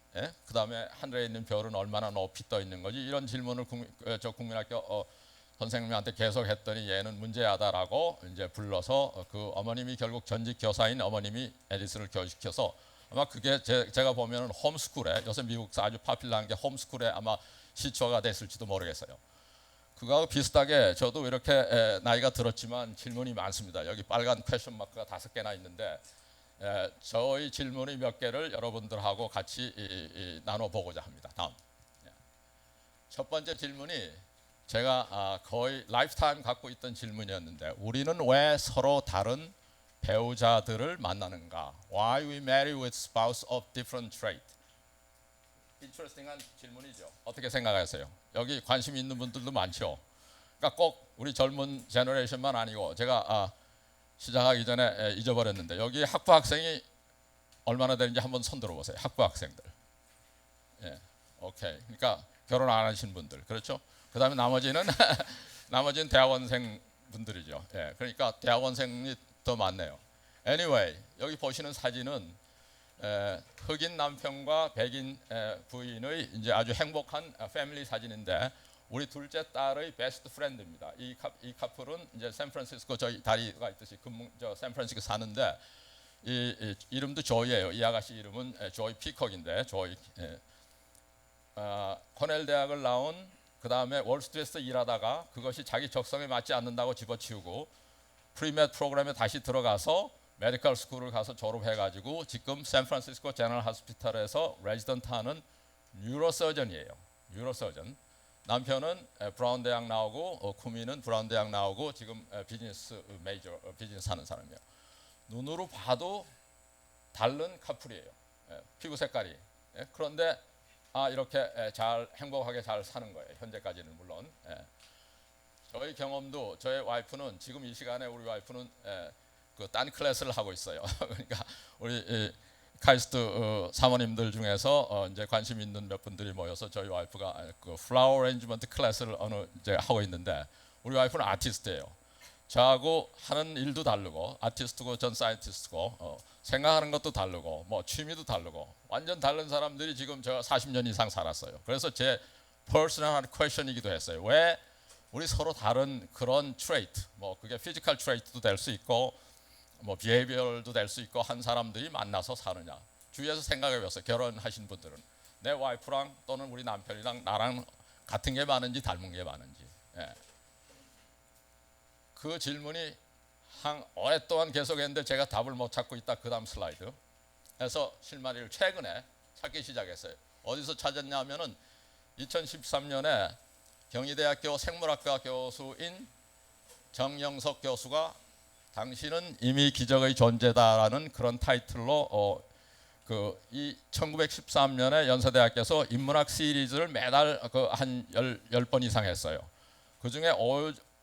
[SPEAKER 2] 그 다음에 하늘에 있는 별은 얼마나 높이 떠 있는 거지? 이런 질문을 저 국민학교 선생님한테 계속 했더니 얘는 문제하다라고 이제 불러서 그 어머님이 결국 전직 교사인 어머님이 에디슨을 교육시켜서, 아마 그게 제가 보면은 홈스쿨에, 요새 미국에서 아주 파퓰러한 게 홈스쿨에 아마 시초가 됐을지도 모르겠어요. 그거하고 비슷하게 저도 이렇게 나이가 들었지만 질문이 많습니다. 여기 빨간 퀘스천 마크가 5개나 있는데, 저희 질문이 몇 개를 여러분들하고 같이 나눠보고자 합니다. 다음. 첫 번째 질문이 제가 거의 라이프타임 갖고 있던 질문이었는데, 우리는 왜 서로 다른 배우자들을 만나는가? Why we marry with spouse of different trait? 인터레스팅한 질문이죠. 어떻게 생각하세요? 여기 관심 있는 분들도 많죠. 그러니까 꼭 우리 젊은 제너레이션만 아니고, 제가 시작하기 전에 잊어버렸는데, 여기 학부 학생이 얼마나 되는지 한번 손 들어보세요. 학부 학생들. 예, 오케이. 그러니까 결혼 안 하신 분들, 그렇죠? 그다음에 나머지는 나머지는 대학원생 분들이죠. 예, 그러니까 대학원생이 더 많네요. Anyway, 여기 보시는 사진은 흑인 남편과 백인 부인의 이제 아주 행복한 패밀리 사진인데, 우리 둘째 딸의 베스트 프렌드입니다. 이 커플은 이제 샌프란시스코, 저희 다리가 있듯이 저 샌프란시스코 사는데, 이 이름도 조이예요. 이 아가씨 이름은 조이 피콕인데, 조이 코넬 대학을 나온, 그 다음에 월스트리트에서 일하다가 그것이 자기 적성에 맞지 않는다고 집어치우고 프리메드 프로그램에 다시 들어가서 메디컬 스쿨을 가서 졸업해가지고 지금 샌프란시스코 제너럴 하스피탈에서 레지던트 하는 뉴로서전이에요. 뉴로서전. 남편은 브라운 대학 나오고 쿠미는 브라운 대학 나오고 지금 비즈니스 메이저, 비즈니스 하는 사람이에요. 눈으로 봐도 다른 커플이에요. 피부 색깔이. 그런데 이렇게 잘 행복하게 잘 사는 거예요. 현재까지는 물론. 저희 경험도, 저의 와이프는 지금 이 시간에 우리 와이프는 그 딴 클래스를 하고 있어요. 그러니까 우리 카이스트 사모님들 중에서 이제 관심 있는 몇 분들이 모여서 저희 와이프가 그 플라워 어레인지먼트 클래스를 이제 하고 있는데, 우리 와이프는 아티스트예요. 저하고 하는 일도 다르고, 아티스트고 전 사이언티스트고, 생각하는 것도 다르고, 뭐 취미도 다르고, 완전 다른 사람들이 지금 제가 40년 이상 살았어요. 그래서 제 퍼스널한 퀘션이기도 했어요. 왜 우리 서로 다른 그런 트레이트, 뭐 그게 피지컬 트레이트도 될 수 있고, 뭐 비헤이비어도 될 수 있고, 한 사람들이 만나서 사느냐. 주위에서 생각해 보세요. 결혼하신 분들은 내 와이프랑 또는 우리 남편이랑 나랑 같은 게 많은지 닮은 게 많은지. 그 질문이 한 오랫동안 계속했는데 제가 답을 못 찾고 있다. 그 다음 슬라이드. 그래서 실마리를 최근에 찾기 시작했어요. 어디서 찾았냐면은 2013년에 경희대학교 생물학과 교수인 정영석 교수가 당신은 이미 기적의 존재다라는 그런 타이틀로 이 1913년에 연세대학교에서 인문학 시리즈를 매달 한 10번 이상 했어요. 그중에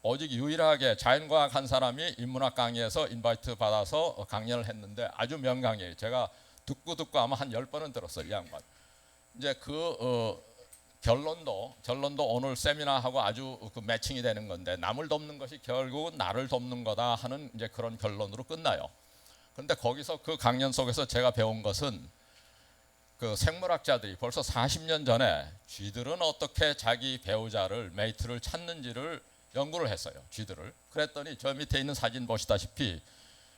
[SPEAKER 2] 오직 유일하게 자연과학 한 사람이 인문학 강의에서 인바이트 받아서 강연을 했는데, 아주 명강이에요. 제가 듣고 아마 한 10번은 들었어요, 이 양반. 이제 결론도 오늘 세미나하고 아주 매칭이 되는 건데, 남을 돕는 것이 결국은 나를 돕는 거다 하는 이제 그런 결론으로 끝나요. 그런데 거기서 그 강연 속에서 제가 배운 것은, 그 생물학자들이 벌써 40년 전에 쥐들은 어떻게 자기 배우자를, 메이트를 찾는지를 연구를 했어요. 쥐들을. 그랬더니 저 밑에 있는 사진 보시다시피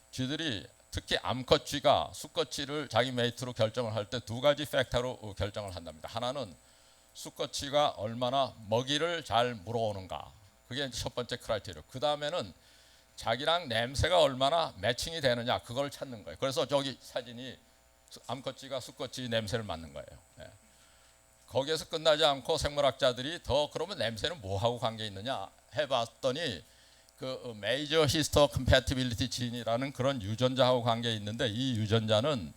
[SPEAKER 2] 쥐들이, 특히 암컷 쥐가 수컷 쥐를 자기 메이트로 결정을 할 때 2가지 팩터로 결정을 한답니다. 하나는 수컷 쥐가 얼마나 먹이를 잘 물어오는가, 그게 이제 첫 번째 크라이테리아. 그 다음에는 자기랑 냄새가 얼마나 매칭이 되느냐 그걸 찾는 거예요. 그래서 저기 사진이 암컷쥐가 수컷쥐 냄새를 맡는 거예요. 예. 거기에서 끝나지 않고 생물학자들이 더 그러면 냄새는 뭐하고 관계 있느냐 해봤더니 그 메이저 히스토 컴패티빌리티 진이라는 그런 유전자하고 관계 있는데 이 유전자는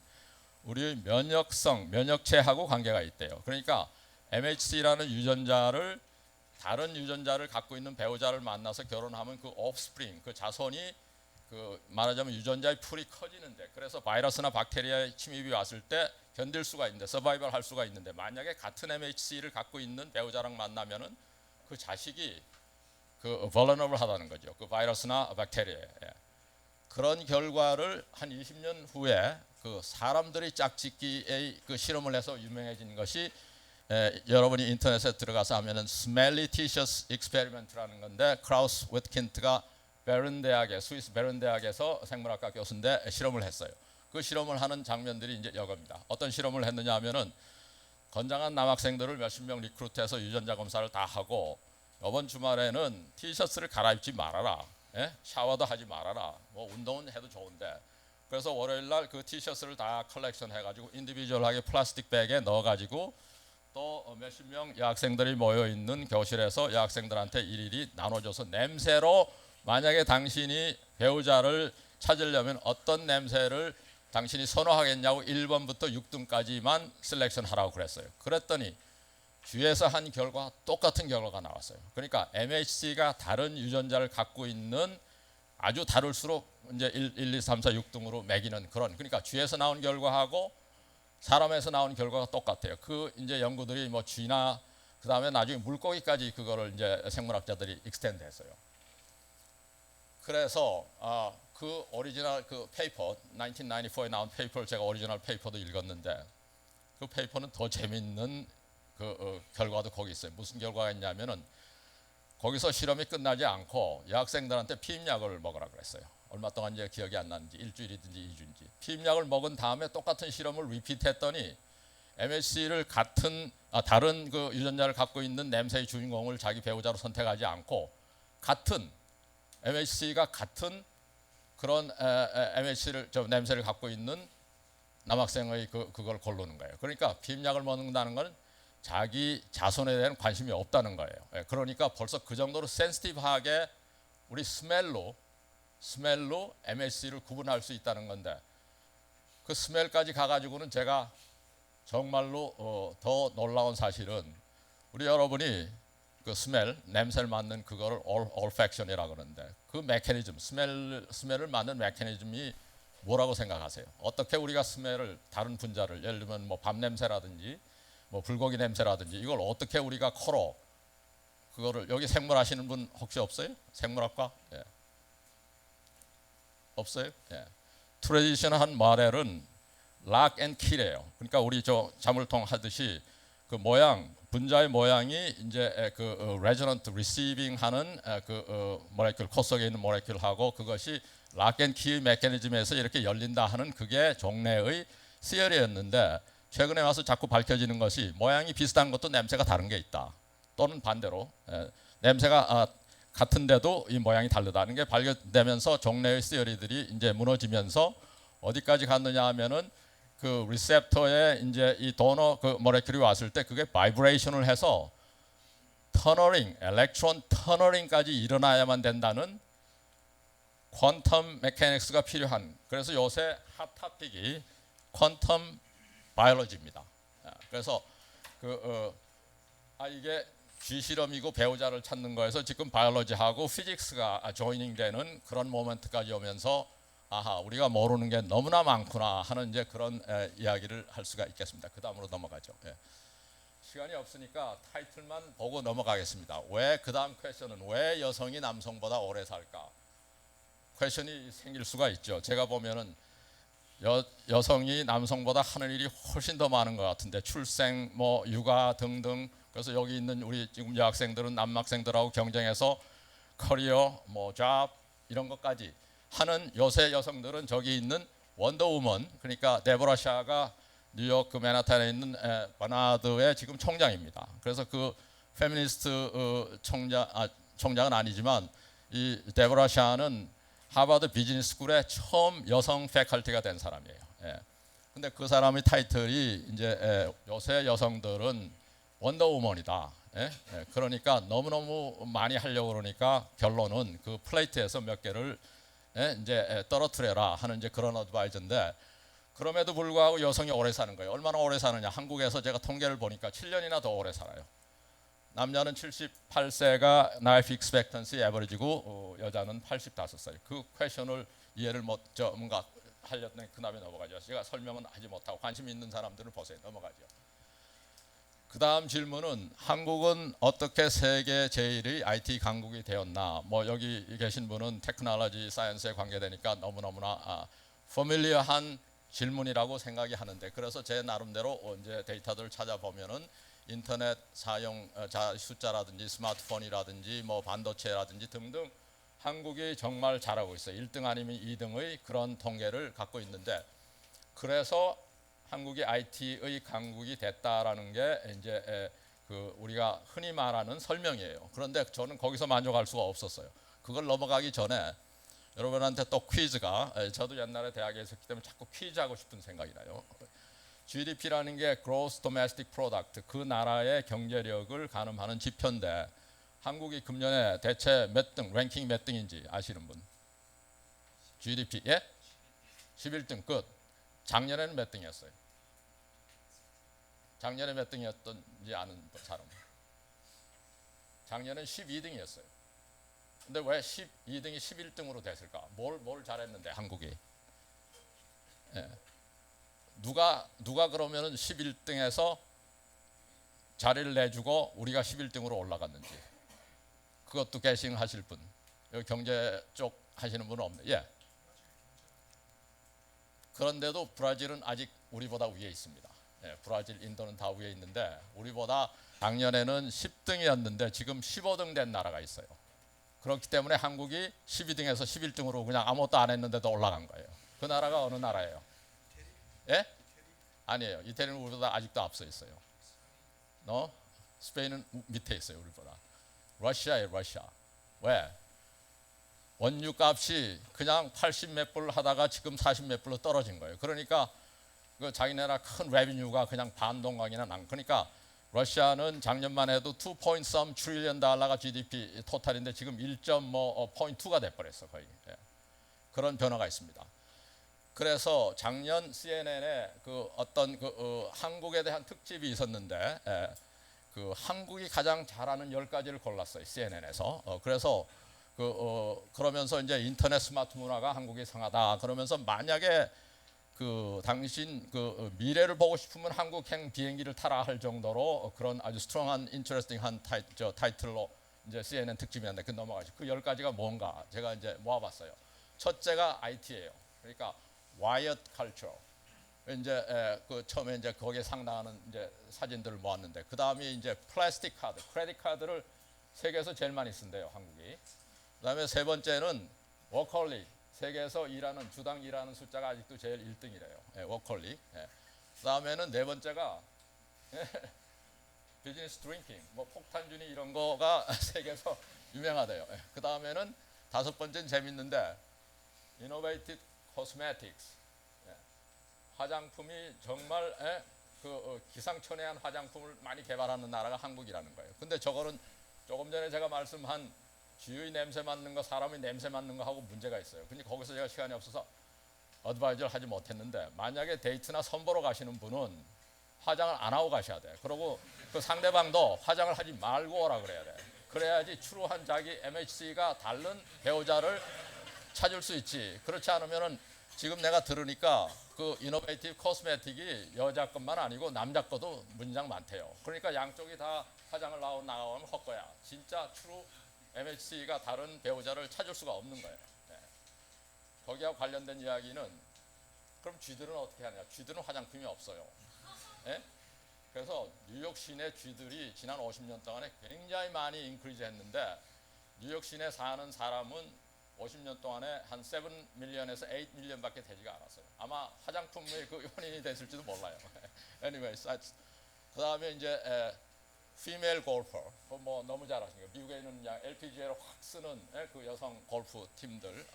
[SPEAKER 2] 우리 면역성, 면역체하고 관계가 있대요. 그러니까 MHC라는 유전자를 다른 유전자를 갖고 있는 배우자를 만나서 결혼하면 그 offspring, 그 자손이 그 말하자면 유전자의 풀이 커지는데 그래서 바이러스나 박테리아의 침입이 왔을 때 견딜 수가 있는데 서바이벌 할 수가 있는데 만약에 같은 MHC를 갖고 있는 배우자랑 만나면은 그 자식이 그 vulnerable 하다는 거죠. 그 바이러스나 박테리아에. 그런 결과를 한 20년 후에 그 사람들이 짝짓기의 그 실험을 해서 유명해진 것이 여러분이 인터넷에 들어가서 하면은 Smellitious Experiment라는 건데 크라우스 웨트킨트가 베른 대학의 스위스 베른 대학에서 생물학과 교수인데 실험을 했어요. 그 실험을 하는 장면들이 이제 이겁니다. 어떤 실험을 했느냐 하면은 건장한 남학생들을 몇십 명 리크루트해서 유전자 검사를 다 하고 이번 주말에는 티셔츠를 갈아입지 말아라. 예? 샤워도 하지 말아라. 뭐 운동은 해도 좋은데. 그래서 월요일 날 그 티셔츠를 다 컬렉션 해가지고 인디비주얼하게 플라스틱 백에 넣어가지고 또 몇십 명 여학생들이 모여 있는 교실에서 여학생들한테 일일이 나눠줘서 냄새로 만약에 당신이 배우자를 찾으려면 어떤 냄새를 당신이 선호하겠냐고 1번부터 6등까지만 셀렉션 하라고 그랬어요. 그랬더니 주에서 한 결과 똑같은 결과가 나왔어요. 그러니까 MHC가 다른 유전자를 갖고 있는 아주 다를수록 이제 1, 2, 3, 4, 6등으로 매기는 그런 그러니까 쥐에서 나온 결과하고 사람에서 나온 결과가 똑같아요. 그 이제 연구들이 뭐 쥐나 그 다음에 나중에 물고기까지 그거를 이제 생물학자들이 익스텐드했어요. 그래서 그 오리지널 그 페이퍼 1994에 나온 페이퍼를 제가 오리지널 페이퍼도 읽었는데 그 페이퍼는 더 재밌는 그 결과도 거기 있어요. 무슨 결과가 있냐면은 거기서 실험이 끝나지 않고 여학생들한테 피임약을 먹으라 그랬어요. 얼마 동안 이제 기억이 안 나는지 일주일이든지 2주인지 피임약을 먹은 다음에 똑같은 실험을 리피트했더니 MHC를 다른 그 유전자를 갖고 있는 냄새의 주인공을 자기 배우자로 선택하지 않고 같은 MHC가 같은 그런 MHC를 냄새를 갖고 있는 남학생의 그걸 고르는 거예요. 그러니까 피임약을 먹는다는 건 자기 자손에 대한 관심이 없다는 거예요. 그러니까 벌써 그 정도로 센시티브하게 우리 스멜로 MHC를 구분할 수 있다는 건데 그 스멜까지 가가지고는 제가 정말로 더 놀라운 사실은 우리 여러분이 그 스멜, 냄새를 맡는 그거를 olfaction이라고 그러는데 그 메커니즘, 스멜을 맡는 메커니즘이 뭐라고 생각하세요? 어떻게 우리가 스멜을 다른 분자를 예를 들면 뭐 밥 냄새라든지 뭐 불고기 냄새라든지 이걸 어떻게 우리가 코로 그거를 여기 생물 하시는 분 혹시 없어요? 생물학과? 예. 없어요? 예. 트레디셔널한 말에는 락 앤 킬이에요. 그러니까 우리 저 자물통 하듯이 그 모양 분자의 모양이 이제 그 레저넌트 리시빙 하는 그 모레큘 코 속에 있는 모레큘하고 그것이 락 앤 킬 메커니즘에서 이렇게 열린다 하는 그게 종래의 시어리였는데 최근에 와서 자꾸 밝혀지는 것이 모양이 비슷한 것도 냄새가 다른 게 있다. 또는 반대로 냄새가 같은데도 이 모양이 다르다는 게 발견되면서 종래의 시어리들이 이제 무너지면서 어디까지 갔느냐 하면은 그 리셉터에 이제 이 도너 그 모레큘이 왔을 때 그게 바이브레이션을 해서 터너링, 엘렉트론 터너링까지 일어나야만 된다는 퀀텀 메카닉스가 필요한 그래서 요새 핫 토픽이 퀀텀 바이올로지입니다. 그래서 이게 쥐 실험이고 배우자를 찾는 거에서 지금 바이올로지하고 피직스가 조이닝되는 그런 모멘트까지 오면서 아하 우리가 모르는 게 너무나 많구나 하는 이제 그런 이야기를 할 수가 있겠습니다. 그 다음으로 넘어가죠. 시간이 없으니까 타이틀만 보고 넘어가겠습니다. 왜 그 다음 퀘션은 왜 여성이 남성보다 오래 살까? 퀘션이 생길 수가 있죠. 제가 보면은 여성이 남성보다 하는 일이 훨씬 더 많은 것 같은데 출생, 뭐 육아 등등. 그래서 여기 있는 우리 지금 여학생들은 남학생들하고 경쟁해서 커리어, 뭐 잡 이런 것까지 하는 요새 여성들은 저기 있는 원더우먼 그러니까 데보라 샤가 뉴욕 그 맨하탄에 있는 버나드의 지금 총장입니다. 그래서 그 페미니스트 총장 총장은 아니지만 이 데보라 샤는 하버드 비즈니스 스쿨의 처음 여성 패컬티가 된 사람이에요. 예. 근데 그 사람의 타이틀이 이제 요새 여성들은 원더우먼이다. 예? 예. 그러니까 너무너무 많이 하려고 그러니까 결론은 그 플레이트에서 몇 개를 이제 떨어뜨려라 하는 이제 그런 어드바이저인데, 그럼에도 불구하고 여성이 오래 사는 거예요. 얼마나 오래 사느냐? 한국에서 제가 통계를 보니까 7년이나 더 오래 살아요. 남자는 78세가 라이프 익스펙턴시 에버리지고 여자는 85살. 그 퀘션을 이해를 뭔가 하려던 그 다음에 넘어가죠. 제가 설명은 하지 못하고 관심 있는 사람들은 보세요. 넘어가죠. 그 다음 질문은 한국은 어떻게 세계 제1의 IT 강국이 되었나? 뭐 여기 계신 분은 테크놀로지 사이언스에 관계되니까 너무너무나 퍼밀리어한 질문이라고 생각이 하는데, 그래서 제 나름대로 이제 데이터들을 찾아보면은 인터넷 사용 숫자라든지 스마트폰이라든지 뭐 반도체라든지 등등 한국이 정말 잘하고 있어요. 1등 아니면 2등의 그런 통계를 갖고 있는데, 그래서 한국이 IT의 강국이 됐다라는 게 이제 그 우리가 흔히 말하는 설명이에요. 그런데 저는 거기서 만족할 수가 없었어요. 그걸 넘어가기 전에 여러분한테 또 퀴즈가, 저도 옛날에 대학에 있었기 때문에 자꾸 퀴즈 하고 싶은 생각이 나요. GDP라는 게 Gross Domestic Product, 그 나라의 경제력을 가늠하는 지표인데 한국이 금년에 대체 몇 등, 랭킹 몇 등인지 아시는 분? GDP, 예? 11등 끝. 작년에는 몇 등이었어요? 작년에 몇 등이었던지 아는 사람? 작년엔 12등이었어요. 근데 왜 12등이 11등으로 됐을까? 뭘 잘했는데 한국이? 예. 누가 그러면은 11등에서 자리를 내주고 우리가 11등으로 올라갔는지, 그것도 게싱 하실 분, 여기 경제 쪽 하시는 분은 없네. 예. 그런데도 브라질은 아직 우리보다 위에 있습니다. 예, 브라질, 인도는 다 위에 있는데 우리보다 작년에는 10등이었는데 지금 15등 된 나라가 있어요. 그렇기 때문에 한국이 12등에서 11등으로 그냥 아무것도 안 했는데도 올라간 거예요. 그 나라가 어느 나라예요? 예? 아니에요. 이태리는 우리보다 아직도 앞서 있어요. 스페인은 밑에 있어요. 우리보다. 러시아예요. 러시아. 왜? 원유 값이 그냥 80 몇 불 하다가 지금 40 몇 불로 떨어진 거예요. 그러니까 그 자기네나 큰 레비뉴가 그냥 반동강이나 난. 그러니까 러시아는 작년만 해도 2.3 트릴리언 달러가 GDP 토탈인데 지금 1.2가 돼버렸어 거의. 예. 그런 변화가 있습니다. 그래서 작년 CNN에 그 어떤 한국에 대한 특집이 있었는데, 그 한국이 가장 잘하는 10가지를 골랐어요. CNN에서. 그래서 그러면서 이제 인터넷 스마트 문화가 한국이 상하다. 그러면서 만약에 그 당신 그 미래를 보고 싶으면 한국행 비행기를 타라 할 정도로 그런 아주 스트롱한 인터레스팅한 타이틀로 이제 CNN 특집이었는데 그 넘어가죠. 그 10가지가 뭔가 제가 이제 모아봤어요. 첫째가 IT예요. 그러니까 와이어드 컬처. 이제 그 처음에 이제 거기에 상당하는 이제 사진들을 모았는데, 그 다음에 이제 플라스틱 카드, 크레딧 카드를 세계에서 제일 많이 쓴대요, 한국이. 그다음에 세 번째는 워커홀릭. 세계에서 주당 일하는 숫자가 아직도 제일 1등이래요. 예, 워커홀릭. 예. 그다음에는 네 번째가 비즈니스 드링킹, 뭐 폭탄주니 이런 거가 세계에서 유명하대요. 예. 그다음에는 다섯 번째는 재밌는데 이노베이티브 코스메틱스. 예. 화장품이 정말 기상천외한 화장품을 많이 개발하는 나라가 한국이라는 거예요. 근데 저거는 조금 전에 제가 말씀한 쥐의 냄새 맡는 거, 사람의 냄새 맡는 거 하고 문제가 있어요. 근데 거기서 제가 시간이 없어서 어드바이저를 하지 못했는데, 만약에 데이트나 선보러 가시는 분은 화장을 안 하고 가셔야 돼. 그리고 그 상대방도 화장을 하지 말고 오라 그래야 돼. 그래야지 추루한 자기 MHC가 다른 배우자를 찾을 수 있지. 그렇지 않으면은 지금 내가 들으니까 그 이노베이티브 코스메틱이 여자 것만 아니고 남자 것도 문장 많대요. 그러니까 양쪽이 다 화장을 나가면 헛거야. 진짜 추루 MHC가 다른 배우자를 찾을 수가 없는 거예요. 네. 거기와 관련된 이야기는 그럼 쥐들은 어떻게 하냐? 쥐들은 화장품이 없어요. 네? 그래서 뉴욕 시내 쥐들이 지난 50년 동안에 굉장히 많이 인크리즈 했는데, 뉴욕 시내 사는 사람은 50년 동안에 한 7밀리언에서 8밀리언밖에 되지가 않았어요. 아마 화장품의 그 원인이 됐을지도 몰라요. Anyway, 그 다음에 이제 female golfer, 뭐 너무 잘하시니까 미국에 있는 그냥 LPGA를 확 쓰는 그 여성 골프 팀들.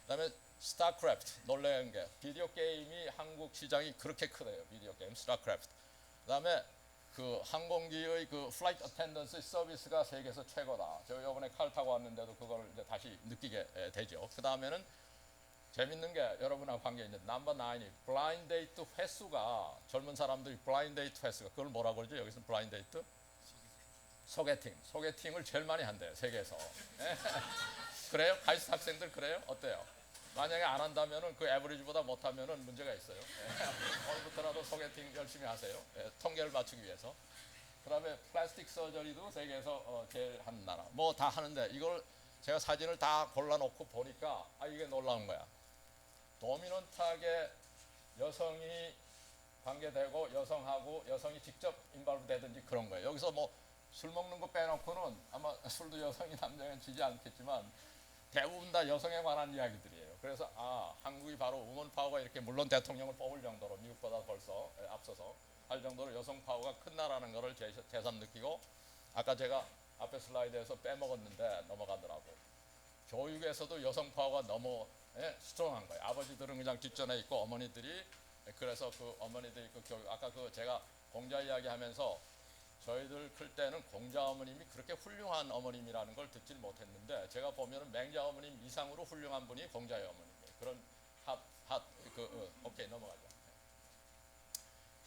[SPEAKER 2] 그다음에 스타크래프트, 놀라운 게 비디오 게임이 한국 시장이 그렇게 크대요. 비디오 게임 스타크래프트. 그다음에 그 항공기의 그 플라이트 어텐던스 서비스가 세계에서 최고다. 저 이번에 칼 타고 왔는데도 그걸 이제 다시 느끼게 되죠. 그 다음에는 재밌는 게 여러분하고 관계 있는 넘버 9이 블라인드 데이트 횟수가 젊은 사람들이 블라인드 데이트 횟수가 그걸 뭐라고 그러죠? 여기서 블라인드 데이트? 소개팅을 제일 많이 한대요. 세계에서. 그래요? 카이스트 학생들 그래요? 어때요? 만약에 안 한다면은 그 에버리지보다 못하면은 문제가 있어요. 오늘부터라도 소개팅 열심히 하세요. 통계를 맞추기 위해서. 그다음에 플라스틱 서저리도 세계에서 제일 하는 나라. 뭐 다 하는데 이걸 제가 사진을 다 골라놓고 보니까 이게 놀라운 거야. 도미넌트하게 여성이 관계되고 여성하고 여성이 직접 인발브 되든지 그런 거예요. 여기서 뭐 술 먹는 거 빼놓고는 아마 술도 여성이 남자는 지지 않겠지만 대부분 다 여성에 관한 이야기들이에요. 그래서 한국이 바로 우먼 파워가 이렇게 물론 대통령을 뽑을 정도로 미국보다 벌써 앞서서 할 정도로 여성 파워가 큰 나라는 것을 새삼 느끼고 아까 제가 앞에 슬라이드에서 빼먹었는데 넘어가더라고. 교육에서도 여성 파워가 너무 스트롱한 거예요. 아버지들은 그냥 뒷전에 있고 어머니들이 그래서 그 어머니들이 그 교육 아까 그 제가 공자 이야기하면서 저희들 클 때는 공자 어머님이 그렇게 훌륭한 어머님이라는 걸 듣질 못했는데 제가 보면은 맹자 어머님 이상으로 훌륭한 분이 공자의 어머님이에요. 그런 오케이 넘어가죠.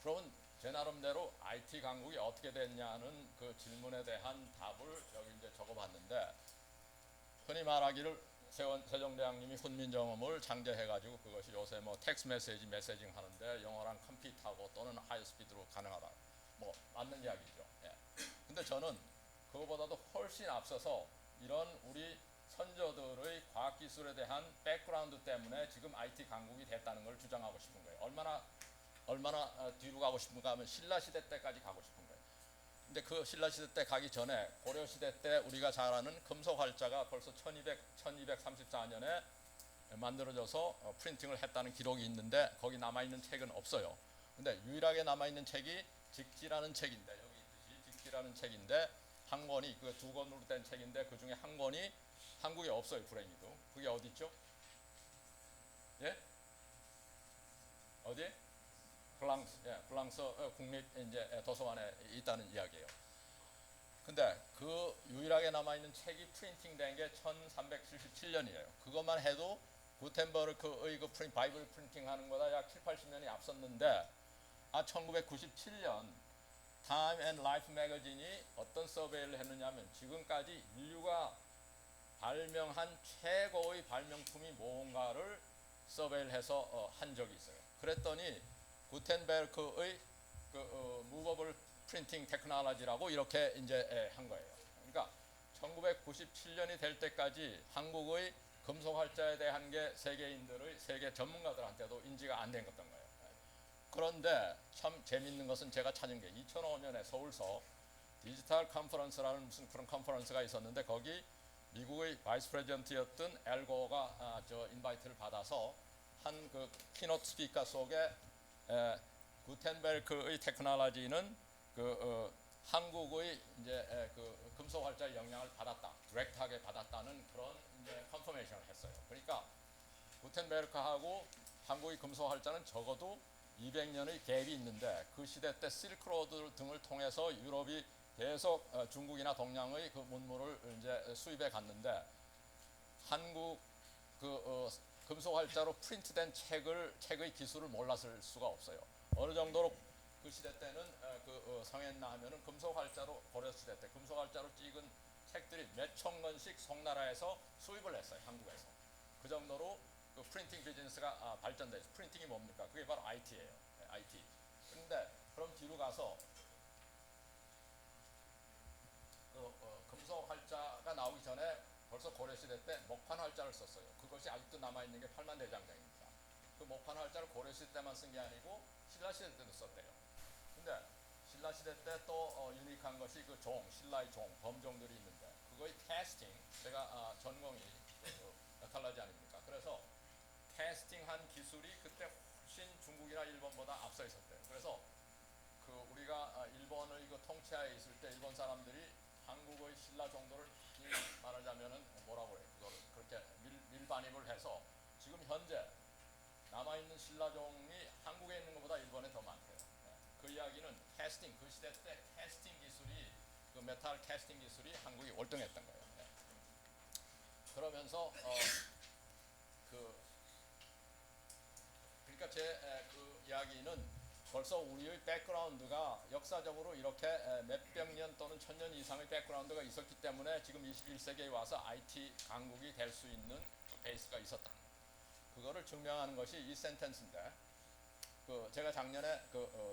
[SPEAKER 2] 그러면 제 나름대로 IT 강국이 어떻게 됐냐는 그 질문에 대한 답을 여기 이제 적어봤는데 흔히 말하기를 세종대왕님이 훈민정음을 창제해가지고 그것이 요새 뭐 텍스트 메시징 하는데 영어랑 컴퓨터하고 또는 하이스피드로 가능하다. 뭐 맞는 이야기죠. 근데 저는 그거보다도 훨씬 앞서서 이런 우리 선조들의 과학기술에 대한 백그라운드 때문에 지금 IT 강국이 됐다는 걸 주장하고 싶은 거예요. 얼마나 뒤로 가고 싶은가 하면 신라시대 때까지 가고 싶은 거예요. 근데 그 신라시대 때 가기 전에 고려시대 때 우리가 잘 아는 금속활자가 벌써 1234년에 만들어져서 프린팅을 했다는 기록이 있는데 거기 남아있는 책은 없어요. 근데 유일하게 남아있는 책이 직지라는 책인데 여기 있듯이 직지라는 책인데 한 권이 그 두 권으로 된 책인데 그 중에 한 권이 한국에 없어요. 불행히도. 그게 어디 있죠? 예? 어디? 프랑스 국립 이제 도서관에 있다는 이야기예요. 근데 그 유일하게 남아 있는 책이 프린팅된 게 1377년이에요. 그것만 해도 구텐버그의 그 바이블 프린팅하는 거다 약 7, 80년이 앞섰는데 1997년 타임 앤 라이프 매거진이 어떤 서베이를 했느냐면 지금까지 인류가 발명한 최고의 발명품이 뭔가를 서베이를 해서 한 적이 있어요. 그랬더니 구텐베르크의 무버블 프린팅 테크놀로지라고 이렇게 이제 한 거예요. 그러니까 1997년이 될 때까지 한국의 금속 활자에 대한 게 세계 전문가들한테도 인지가 안 된 것던 거예요. 그런데 참 재밌는 것은 제가 찾은 게 2005년에 서울서 디지털 컨퍼런스라는 무슨 그런 컨퍼런스가 있었는데 거기 미국의 바이스 프레지던트였던 엘고가 인바이트를 받아서 한 그 키노트 스피커 속에 구텐베르크의 테크놀로지는 한국의 이제 그 금속 활자의 영향을 받았다, 디렉트하게 받았다는 그런 이제 컨퍼메이션을 했어요. 그러니까 구텐베르크하고 한국의 금속 활자는 적어도 200년의 갭이 있는데 그 시대 때 실크로드 등을 통해서 유럽이 계속 중국이나 동양의 그 문물을 이제 수입해 갔는데 한국 금속 활자로 프린트된 책의 기술을 몰랐을 수가 없어요. 어느 정도로 그 시대 때는 성했나 하면은 금속 활자로 고려시대 때 금속 활자로 찍은 책들이 몇천 권씩 송나라에서 수입을 했어요. 한국에서. 그 정도로 그 프린팅 비즈니스가 발전돼 있어요. 프린팅이 뭡니까? 그게 바로 IT예요. IT. 그런데 그럼 뒤로 가서 금속 활자가 나오기 전에 벌써 고려시대 때 목판 활자를 썼어요. 그것이 아직도 남아있는 게 팔만대장경입니다. 그 목판 활자를 고려시대 때만 쓴 게 아니고 신라시대 때도 썼대요. 근데 신라시대 때 또 유니크한 것이 그 신라의 범종들이 있는데 그거의 캐스팅, 제가 전공이 메탈러지 아닙니까? 그래서 캐스팅한 기술이 그때 훨씬 중국이나 일본보다 앞서 있었대요. 그래서 그 우리 우리가 일본을 이거 통치하에 있을 때 일본 사람들이 한국의 신라 정도를 말하자면은 뭐라고 해요? 그거를 그렇게 밀반입을 해서 지금 현재 남아 있는 신라종이 한국에 있는 것보다 일본에 더 많대요. 그 이야기는 캐스팅 그 시대 때 캐스팅 기술이 그 메탈 캐스팅 기술이 한국이 월등했던 거예요. 그러면서 그러니까 제 그 이야기는 벌써 우리의 백그라운드가 역사적으로 이렇게 몇백 년 또는 천년 이상의 백그라운드가 있었기 때문에 지금 21세기에 와서 IT 강국이 될 수 있는 그 베이스가 있었다. 그거를 증명하는 것이 이 센텐스인데, 제가 작년에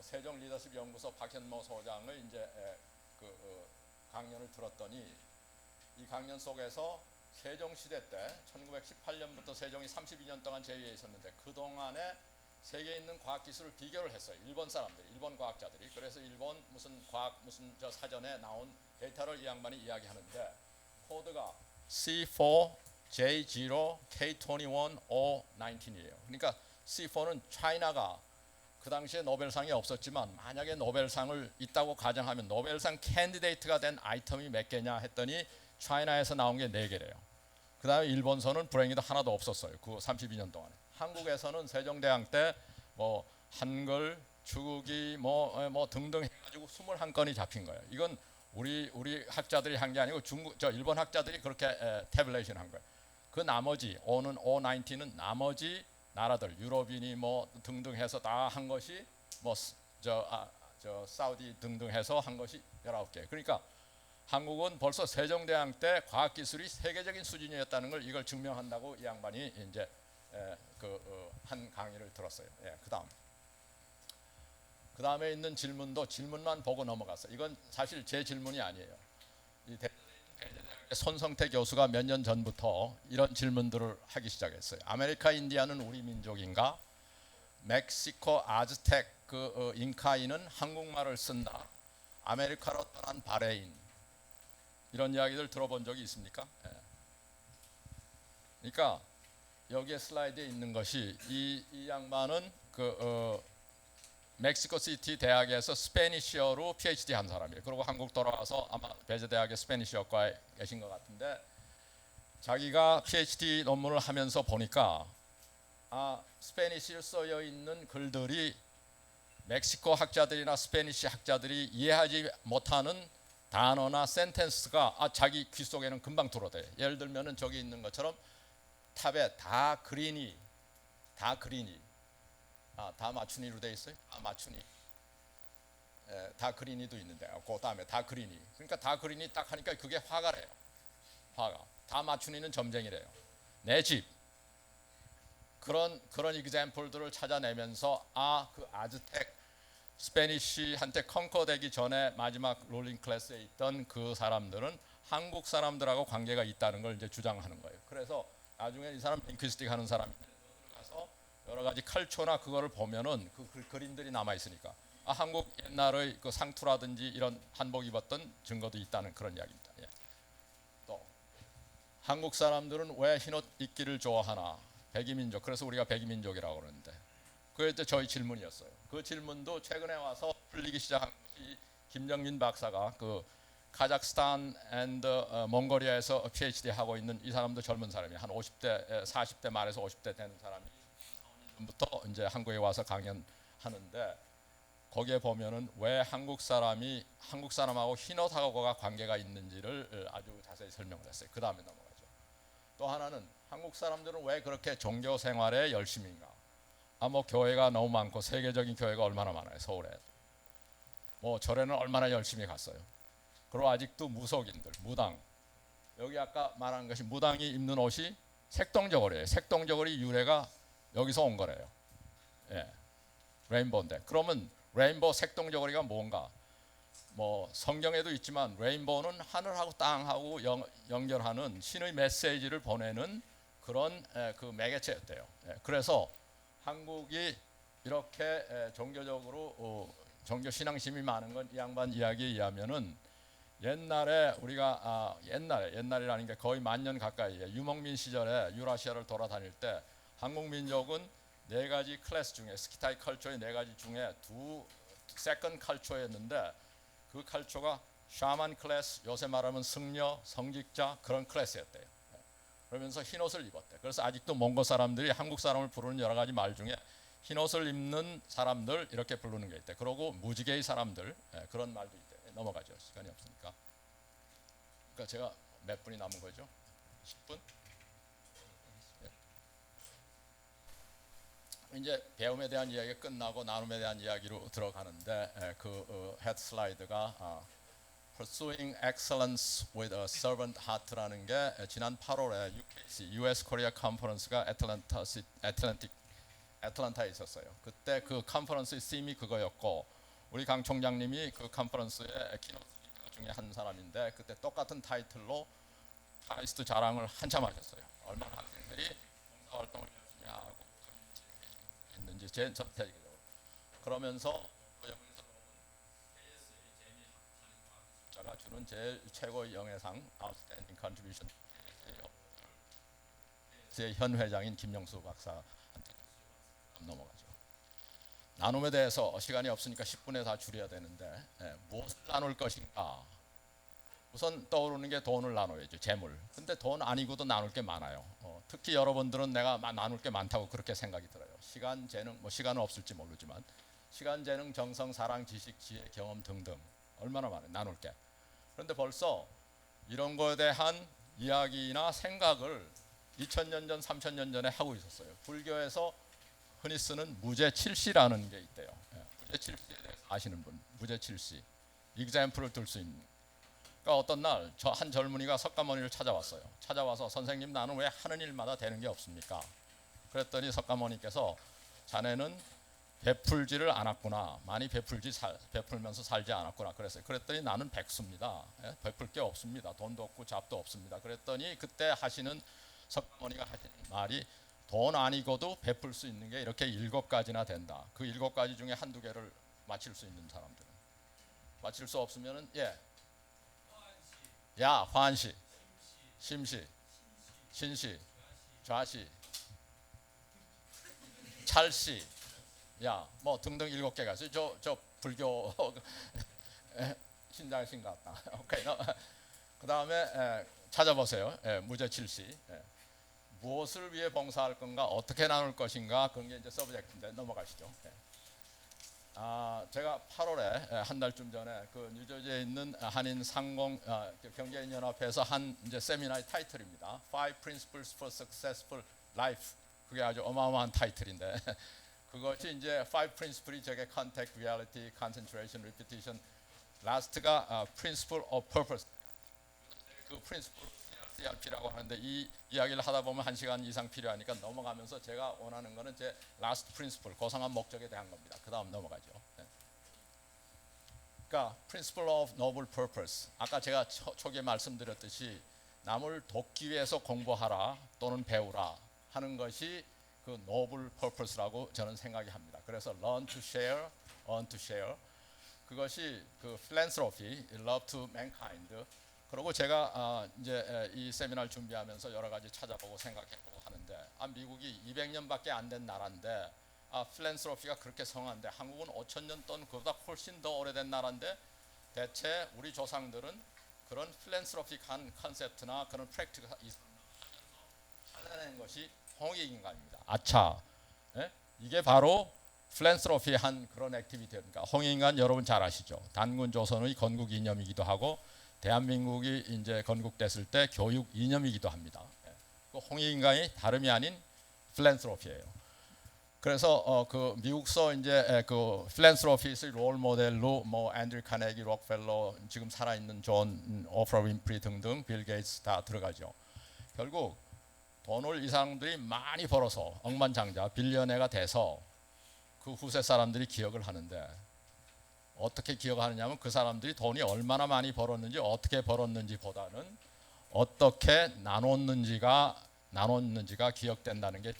[SPEAKER 2] 세종 리더십 연구소 박현모 소장의 이제 강연을 들었더니 이 강연 속에서 세종 시대 때 1918년부터 세종이 32년 동안 재위에 있었는데 그 동안에 세계에 있는 과학 기술을 비교를 했어요. 일본 사람들이, 일본 과학자들이. 그래서 일본 무슨 과학 무슨 저 사전에 나온 데이터를 이 양반이 이야기하는데 코드가 C4J0K21O19이에요. 그러니까 C4는 차이나가 그 당시에 노벨상이 없었지만 만약에 노벨상을 있다고 가정하면 노벨상 캔디데이트가 된 아이템이 몇 개냐 했더니 차이나에서 나온 게 4개래요. 그 다음에 일본서는 불행히도 하나도 없었어요. 그 32년 동안에. 한국에서는 세종대왕 때 뭐 한글, 주국이 뭐 등등 해가지고 21건이 잡힌 거예요. 이건 우리 학자들이 한 게 아니고 일본 학자들이 그렇게 태블레이션 한 거예요. 그 나머지 O는 O19는 나머지 나라들 유럽인이 뭐 등등 해서 다 한 것이 뭐 사우디 등등 해서 한 것이 19개. 그러니까 한국은 벌써 세종대왕 때 과학기술이 세계적인 수준이었다는 걸 이걸 증명한다고 이 양반이 이제 한 강의를 들었어요. 그 다음에 있는 질문만 보고 넘어갔어요. 이건 사실 제 질문이 아니에요. 이 손성태 교수가 몇 년 전부터 이런 질문들을 하기 시작했어요. 아메리카 인디아는 우리 민족인가? 멕시코 아즈텍 잉카인은 한국말을 쓴다. 아메리카로 떠난 바레인. 이런 이야기들 들어본 적이 있습니까? 그러니까 여기에 슬라이드에 있는 것이 이 양반은 멕시코 시티 대학에서 스페니쉬어로 PhD 한 사람이에요. 그리고 한국 돌아와서 아마 배재대학의 스페니쉬어과에 계신 것 같은데 자기가 PhD 논문을 하면서 보니까 스페니쉬로 쓰여 있는 글들이 멕시코 학자들이나 스페니쉬 학자들이 이해하지 못하는 단어나 센텐스가 자기 귀 속에는 금방 들어와요. 예를 들면은 저기 있는 것처럼 탑에 다 그리니 다 맞추니로 돼 있어요. 다 맞추니. 다 그리니도 있는데 그 다음에 다 그리니. 그러니까 다 그리니 딱 하니까 그게 화가래요. 화가. 다 맞추니는 점쟁이래요. 내 집. 그런 example들을 찾아내면서 그 아즈텍 스페니쉬한테 컨커되기 전에 마지막 롤링 클래스에 있던 그 사람들은 한국 사람들하고 관계가 있다는 걸 이제 주장하는 거예요. 그래서 나중에 이 사람 링퀴스틱 하는 사람이 들어가서 여러 가지 칼초나 그거를 보면은 그 그림들이 남아 있으니까 한국 옛날의 그 상투라든지 이런 한복 입었던 증거도 있다는 그런 이야기입니다. 또 한국 사람들은 왜 흰옷 입기를 좋아하나? 백이민족. 그래서 우리가 백이민족이라고 그러는데 그게 저희 질문이었어요. 그 질문도 최근에 와서 풀리기 시작한 것이 김정민 박사가 카자흐스탄 앤드 몽골리아에서 PhD 하고 있는 이 사람도 젊은 사람이에요. 한 50대, 40대 말에서 50대 되는 사람이 부터 이제 한국에 와서 강연하는데 거기에 보면은 왜 한국 사람하고 흰옷하고가 관계가 있는지를 아주 자세히 설명을 했어요. 그 다음에 넘어가죠. 또 하나는 한국 사람들은 왜 그렇게 종교 생활에 열심인가? 뭐 교회가 너무 많고 세계적인 교회가 얼마나 많아요. 서울에. 뭐 절에는 얼마나 열심히 갔어요. 그리고 아직도 무속인들, 무당. 여기 아까 말한 것이 무당이 입는 옷이 색동저고리예요. 색동저고리 유래가 여기서 온 거래요. 레인보우인데. 그러면 레인보우 색동저고리가 뭔가? 뭐 성경에도 있지만 레인보우는 하늘하고 땅하고 연결하는 신의 메시지를 보내는 그런 그 매개체였대요. 그래서 한국이 이렇게 종교적으로 종교 신앙심이 많은 건 이 양반 이야기에 의하면은 옛날에 우리가 옛날이라는 게 거의 1000년 가까이에 유목민 시절에 유라시아를 돌아다닐 때 한국 민족은 4가지 클래스 중에 스키타이 컬처의 4가지 중에 세컨 칼초였는데 그 칼초가 샤만 클래스, 요새 말하면 승려, 성직자 그런 클래스였대요. 그러면서 흰 옷을 입었대. 그래서 아직도 몽고 사람들이 한국 사람을 부르는 여러 가지 말 중에 흰 옷을 입는 사람들 이렇게 부르는 게 있대. 그리고 무지개의 사람들 그런 말도 있대. 넘어가죠. 시간이 없으니까. 그러니까 제가 몇 분이 남은 거죠? 10분? 이제 배움에 대한 이야기가 끝나고 나눔에 대한 이야기로 들어가는데 그 헤드 슬라이드가 Pursuing Excellence with a Servant Heart라는 게 지난 8월에 UKC US Korea Conference가 애틀랜타에 있었어요. 그때 그 컨퍼런스의 팀이 그거였고 우리 강 총장님이 그 컨퍼런스의 키노트 스피커 중에 한 사람인데 그때 똑같은 타이틀로 카리스트 자랑을 한참 하셨어요. 얼마나 학생들이 봉사활동을 열심히 하고 했는지 전체적으로. 그러면서 여기서 제가 주는 제일 최고의 영예상 Outstanding Contribution 제 현 회장인 김영수 박사한테 넘어가죠. 나눔에 대해서 시간이 없으니까 10분에 다 줄여야 되는데 무엇을 나눌 것인가. 우선 떠오르는 게 돈을 나눠야죠. 재물. 근데 돈 아니고도 나눌 게 많아요. 특히 여러분들은 내가 나눌 게 많다고 그렇게 생각이 들어요. 시간, 재능, 뭐 시간은 없을지 모르지만 시간, 재능, 정성, 사랑, 지식, 지혜, 경험 등등 얼마나 많아요. 나눌 게. 그런데 벌써 이런 거에 대한 이야기나 생각을 2000년 전, 3000년 전에 하고 있었어요. 불교에서 흔히 쓰는 무제칠시라는 게 있대요. 무제칠시에 대해서 아시는 분, 무제칠시. example을 들 수 있는. 그러니까 어떤 날 저 한 젊은이가 석가모니를 찾아왔어요. 찾아와서 선생님 나는 왜 하는 일마다 되는 게 없습니까? 그랬더니 석가모니께서 자네는 베풀지를 않았구나. 많이 베풀면서 살지 않았구나. 그랬더니 나는 백수입니다. 베풀 게 없습니다. 돈도 없고 잡도 없습니다. 그랬더니 그때 하시는 석가모니가 하시는 말이 돈 아니고도 베풀 수 있는 게 이렇게 7가지나 된다. 그 7가지 중에 한두 개를 맞힐 수 있는 사람들은. 맞힐 수 없으면은 야, 환시, 심시, 신시, 좌시, 찰시, 야, 뭐 등등 7개가 있어요. 저 불교 신자신 것 같다. 오케이. 그 다음에 찾아보세요. 무제칠시. 무엇을 위해 봉사할 건가, 어떻게 나눌 것인가, 그게 이제 서브젝트인데 넘어가시죠. 제가 8월에 한 달쯤 전에 그 뉴저지에 있는 한인 상공 경제인 연합회에서 한 이제 세미나의 타이틀입니다. Five Principles for Successful Life. 그게 아주 어마어마한 타이틀인데 그것이 이제 Five Principle이 저게 Contact, Reality, Concentration, Repetition. 라스트가 Principle of Purpose. 그 Principle CRP라고 하는데 이 이야기를 하다 보면 1시간 이상 필요하니까 넘어가면서 제가 원하는 거는 제 라스트 프린시플, 고상한 목적에 대한 겁니다. 그 다음 넘어가죠. 그러니까 Principle of Noble Purpose. 아까 제가 초기에 말씀드렸듯이 남을 돕기 위해서 공부하라 또는 배우라 하는 것이 그 Noble Purpose라고 저는 생각이 합니다. 그래서 Learn to Share, Earn to Share. 그것이 그 Philanthropy, Love to Mankind. 그리고 제가 이제 이 세미나를 준비하면서 여러 가지 찾아보고 생각해보고 하는데 미국이 200년밖에 안 된 나라인데 필랜스로피가 그렇게 성한데 한국은 5,000년 또는 그보다 훨씬 더 오래된 나라인데 대체 우리 조상들은 그런 필랜스로피한 컨셉트나 그런 프랙티가 찾아낸 것이 홍익인간입니다. 아차, 이게 바로 필랜스로피한 그런 액티비티니까 홍익인간 여러분 잘 아시죠? 단군 조선의 건국 이념이기도 하고 대한민국이 이제 건국됐을 때 교육 이념이기도 합니다. 그 홍익인간이 다름이 아닌 필랜스로피예요. 그래서 그 미국서 이제 그 필랜스로피의 롤 모델로 뭐 앤드류 카네기, 록펠러, 지금 살아 있는 존 오프라 윈프리 등등 빌 게이츠 다 들어가죠. 결국 돈을 이 사람들이 많이 벌어서 억만장자 빌리언어가 돼서 그 후세 사람들이 기억을 하는데 어떻게 기억하느냐면 그 사람들이 돈이 얼마나 많이 벌었는지 어떻게 벌었는지 보다는 어떻게 나눴는지가 기억된다는 게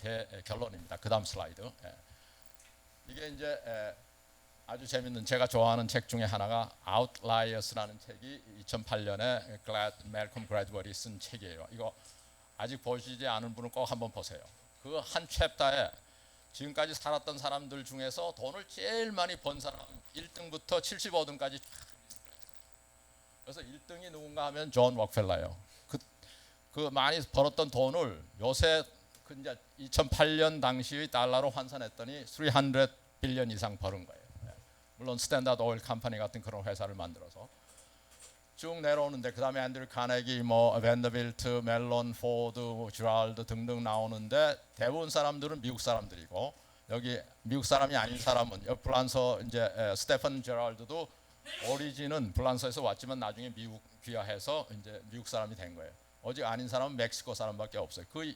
[SPEAKER 2] 결론입니다. 그 다음 슬라이드. 이게 이제 아주 재밌는 제가 좋아하는 책 중에 하나가 Outliers라는 책이 2008년에 멜컴 그래드웰이 쓴 책이에요. 이거 아직 보시지 않은 분은 꼭 한번 보세요. 그 한 챕터에 지금까지 살았던 사람들 중에서 돈을 제일 많이 번 사람 1등부터 75등까지. 그래서 1등이 누군가 하면 존 록펠러예요. 그 많이 벌었던 돈을 요새 그 이제 2008년 당시의 달러로 환산했더니 300 빌리언 이상 벌은 거예요. 물론 스탠다드 오일 컴퍼니 같은 그런 회사를 만들어서 쭉 내려오는데, 그 다음에 앤드류 카네기, 뭐 밴더빌트, 멜론, 포드, 주랄드 등등 나오는데, 대부분 사람들은 미국 사람들이고, 여기 미국 사람이 아닌 사람은 프랑스 이제 스테픈 제랄드도 오리진은 프랑스에서 왔지만 나중에 미국 귀화해서 이제 미국 사람이 된 거예요. 오직 아닌 사람은 멕시코 사람밖에 없어요. 그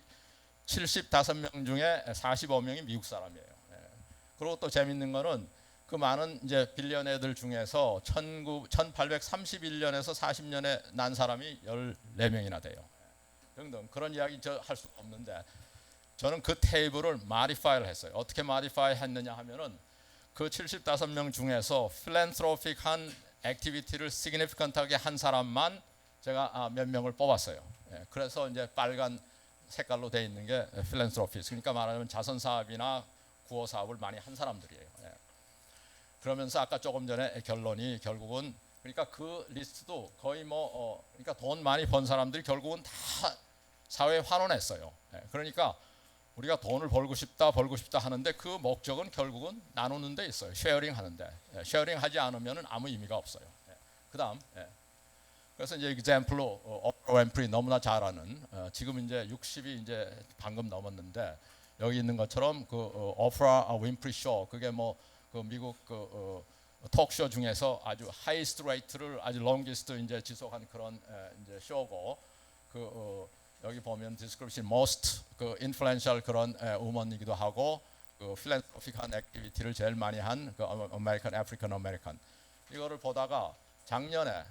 [SPEAKER 2] 75명 중에 45명이 미국 사람이에요. 그리고 또 재밌는 거는 그 많은 이제 빌리언애들 중에서 1831년에서 40년에 난 사람이 14명이나 돼요. 등등 그런 이야기 저 할 수 없는데, 저는 그 테이블을 마디파이를 했어요. 어떻게 마디파이 했느냐 하면은 그 75명 중에서 필랜트로픽한 액티비티를 시그니피컨트하게 한 사람만 제가 몇 명을 뽑았어요. 그래서 이제 빨간 색깔로 돼 있는 게 필랜트로피스. 그러니까 말하자면 자선 사업이나 구호 사업을 많이 한 사람들이에요. 그러면서 아까 조금 전에 결론이 결국은, 그러니까 그 리스트도 거의 그러니까 돈 많이 번 사람들이 결국은 다 사회에 환원했어요. 그러니까 우리가 돈을 벌고 싶다 하는데 그 목적은 결국은 나누는 데 있어요. 쉐어링 하는데, 쉐어링 하지 않으면 아무 의미가 없어요. 그다음, 그래서 이제 example로 오프라 윈프리 너무나 잘 아는, 지금 이제 60이 이제 방금 넘었는데, 여기 있는 것처럼 그 오프라 윈프리 쇼, 그게 뭐 그 미국 그 톡쇼 중에서 아주 하이스트 레이트를 아주 롱기스트 이제 지속한 그런 이제 쇼고, 그 여기 보면 디스크립션 most 그 인플루언셜 그런 우먼이기도 하고, 그 필랜트로픽한 액티비티를 제일 많이 한 그 아메리칸 아프리칸 아메리칸. 이거를 보다가 작년에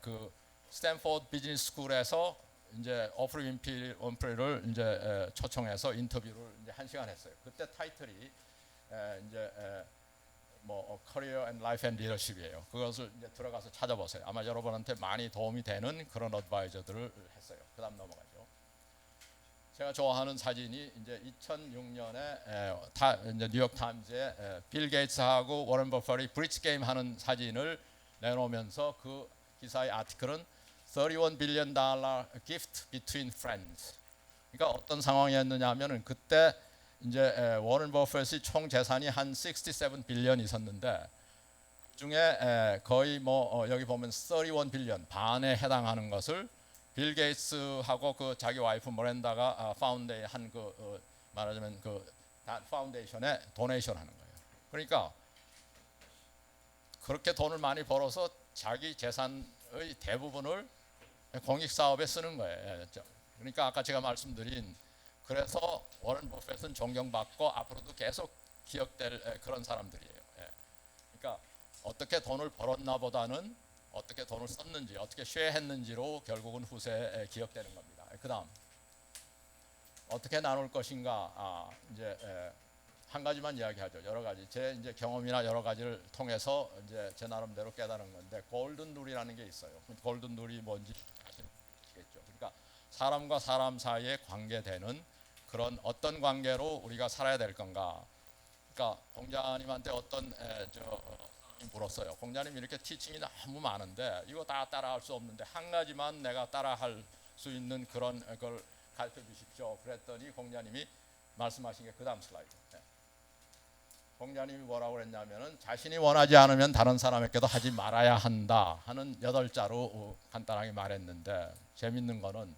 [SPEAKER 2] 그 스탠포드 비즈니스 스쿨에서 이제 오프라 윈프리를 이제 초청해서 인터뷰를 이제 1시간 했어요. 그때 타이틀이 이제 뭐 커리어 앤 라이프 앤 리더십이에요. 그것을 이제 들어가서 찾아보세요. 아마 여러분한테 많이 도움이 되는 그런 어드바이저들을 했어요. 그다음 넘어가죠. 제가 좋아하는 사진이 이제 2006년에 이제 뉴욕 타임즈에 빌 게이츠하고 워런 버핏이 브릿지 게임 하는 사진을 내놓으면서 그 기사의 아티클은 31 빌리언 달러 gift between friends. 그러니까 어떤 상황이었느냐 하면은, 그때 이제 워런 버핏이 총 재산이 한 67 빌리언 있었는데, 그중에 거의 뭐 여기 보면 31 빌리언 반에 해당하는 것을 빌 게이츠하고 그 자기 와이프 모렌다가 파운데이 한 그 말하자면 그 파운데이션에 도네이션 하는 거예요. 그러니까 그렇게 돈을 많이 벌어서 자기 재산의 대부분을 공익 사업에 쓰는 거예요. 그러니까 아까 제가 말씀드린, 그래서 워런 버핏은 존경받고 앞으로도 계속 기억될 그런 사람들이에요. 그러니까 어떻게 돈을 벌었나 보다는 어떻게 돈을 썼는지, 어떻게 쉐어했는지로 결국은 후세에 기억되는 겁니다. 그다음 어떻게 나눌 것인가, 이제 한 가지만 이야기하죠. 여러 가지 제 이제 경험이나 여러 가지를 통해서 이제 제 나름대로 깨달은 건데, 골든 룰이라는 게 있어요. 골든 룰이 뭔지 아시겠죠? 그러니까 사람과 사람 사이에 관계되는 그런 어떤 관계로 우리가 살아야 될 건가. 그러니까 공자님한테 어떤 사람이 물었어요. 공자님, 이렇게 티칭이 너무 많은데 이거 다 따라할 수 없는데 한 가지만 내가 따라할 수 있는 그런 걸 가르쳐 주십시오. 그랬더니 공자님이 말씀하신 게 그 다음 슬라이드. 공자님이 뭐라고 그랬냐면은, 자신이 원하지 않으면 다른 사람에게도 하지 말아야 한다 하는 8자로 간단하게 말했는데, 재밌는 거는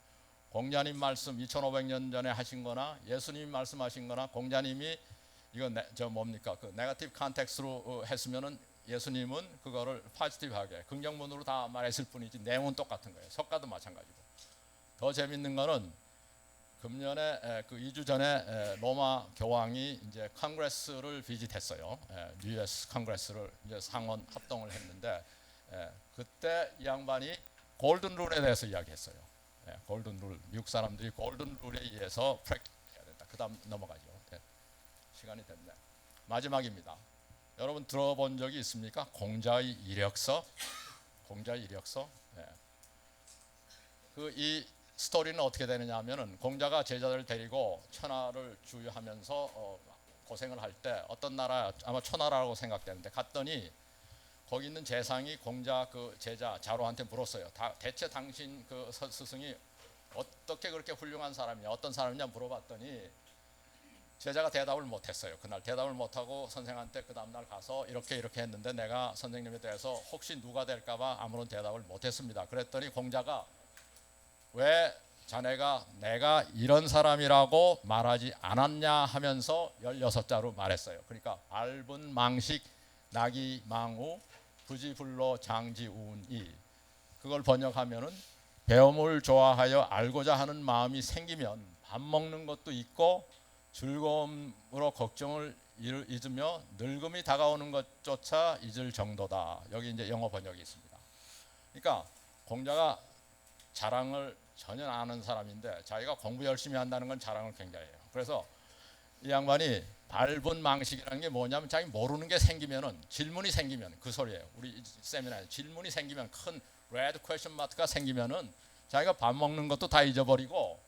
[SPEAKER 2] 공자님 말씀 2500년 전에 하신 거나 예수님 말씀하신 거나, 공자님이 이거 뭡니까? 그 네거티브 컨텍스트로 했으면은 예수님은 그거를 포지티브하게 긍정문으로 다 말했을 뿐이지 내용은 똑같은 거예요. 석가도 마찬가지고. 더 재밌는 거는 금년에 그 2주 전에 로마 교황이 이제 컨그레스를 비짓했어요. US 컨그레스를 이제 상원 합동을 했는데, 그때 이 양반이 골든 룰에 대해서 이야기했어요. 골든 룰, 미국 사람들이 골든 룰에 의해서 프랙티스해야 된다. 그다음 넘어가죠. 시간이 됐네. 마지막입니다. 여러분 들어본 적이 있습니까? 공자의 이력서. 공자의 이력서. 그 이 스토리는 어떻게 되느냐 하면은 공자가 제자들을 데리고 천하를 주유하면서 고생을 할 때 어떤 나라, 아마 초나라라고 생각되는데 갔더니 거기 있는 재상이 공자 그 제자 자로한테 물었어요. 대체 당신 그 스승이 어떻게 그렇게 훌륭한 사람이냐, 어떤 사람이냐 물어봤더니 제자가 대답을 못했어요. 그날 대답을 못하고 선생한테 그 다음날 가서 이렇게 했는데 내가 선생님에 대해서 혹시 누가 될까봐 아무런 대답을 못했습니다. 그랬더니 공자가 왜 자네가 내가 이런 사람이라고 말하지 않았냐 하면서 16자로 말했어요. 그러니까 밟은 망식 낙이 망우 부지불로 장지우운이, 그걸 번역하면은 배움을 좋아하여 알고자 하는 마음이 생기면 밥 먹는 것도 있고 즐거움으로 걱정을 잊으며 늙음이 다가오는 것조차 잊을 정도다. 여기 이제 영어 번역이 있습니다. 그러니까 공자가 자랑을 전혀 안 하는 사람인데 자기가 공부 열심히 한다는 건 자랑을 굉장히 해요. 그래서 이 양반이 밟은 망식이라는 게 뭐냐면 자기 모르는 게 생기면은, 질문이 생기면, 그 소리예요. 우리 세미나에 질문이 생기면, 큰 레드 퀘스천 마크가 생기면은 자기가 밥 먹는 것도 다 잊어버리고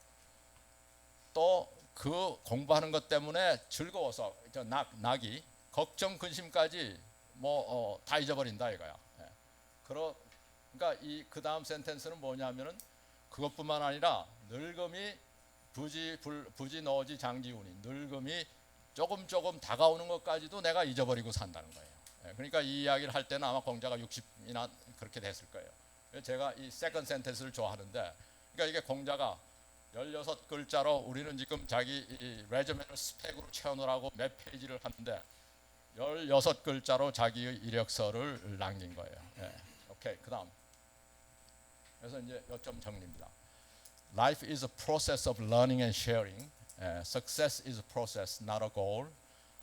[SPEAKER 2] 또 그 공부하는 것 때문에 즐거워서 낙이 걱정 근심까지 다 잊어버린다 이거야. 예. 그러니까 이 그 다음 센텐스는 뭐냐면은 그것뿐만 아니라 늙음이 부지 너지 장지우니, 늙음이 조금 다가오는 것까지도 내가 잊어버리고 산다는 거예요. 예. 그러니까 이 이야기를 할 때는 아마 공자가 60이나 그렇게 됐을 거예요. 제가 이 세컨드 센텐스를 좋아하는데, 그러니까 이게 공자가 16글자로 우리는 지금 자기 레저멘을 스펙으로 채우느라고 몇 페이지를 하는데 16글자로 자기의 이력서를 남긴 거예요. 예. 오케이, 그 다음. 그래서 이제 요점 정리입니다. Life is a process of learning and sharing. Success is a process, not a goal.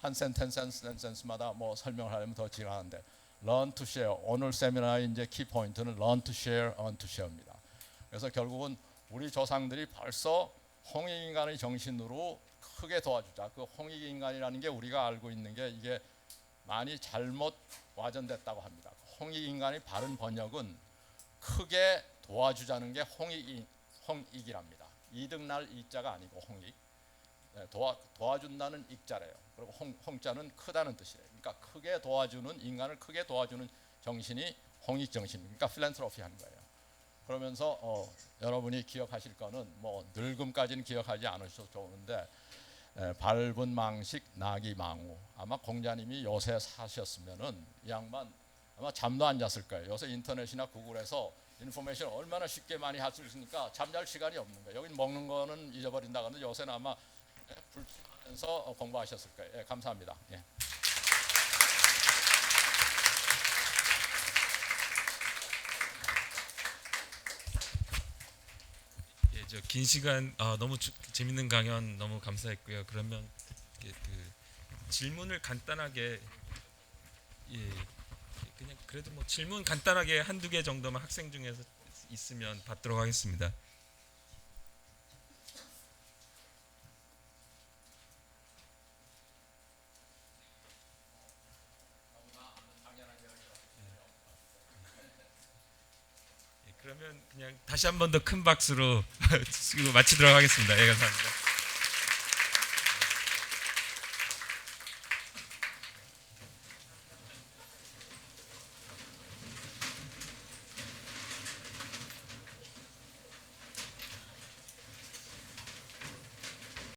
[SPEAKER 2] 한 센텐스마다 뭐 설명을 하려면 더 지나는데, learn to share. 오늘 세미나의 이제 키 포인트는 learn to share, earn to share입니다. 그래서 결국은 우리 조상들이 벌써 홍익인간의 정신으로 크게 도와주자. 그 홍익인간이라는 게 우리가 알고 있는 게 이게 많이 잘못 와전됐다고 합니다. 홍익인간의 바른 번역은 크게 도와주자는 게 홍익이랍니다. 이득날 이자가 아니고 홍익. 도와준다는 익자래요. 그리고 홍자는 크다는 뜻이래요. 그러니까 크게 도와주는, 인간을 크게 도와주는 정신이 홍익 정신입니다. 그러니까 필랜트로피 하는 거예요. 그러면서 여러분이 기억하실 거는 뭐 늙음까지는 기억하지 않으셔도 좋은데 밟은 망식 낙이 망우, 아마 공자님이 요새 사셨으면은 이 양반 아마 잠도 안 잤을 거예요. 요새 인터넷이나 구글에서 인포메이션 얼마나 쉽게 많이 할 수 있으니까 잠잘 시간이 없는 거예요. 여긴 먹는 거는 잊어버린다 근데 요새는 아마 불편하면서 공부하셨을 거예요. 예, 감사합니다. 예.
[SPEAKER 1] 예, 저 긴 시간 너무 재밌는 강연 너무 감사했고요. 그러면 그 질문을 간단하게, 예, 그냥 그래도 뭐 질문 간단하게 한두 개 정도만 학생 중에서 있으면 받도록 하겠습니다. 예, 그러면 그냥 다시 한 번 더 큰 박수로 마치도록 하겠습니다. 예, 감사합니다.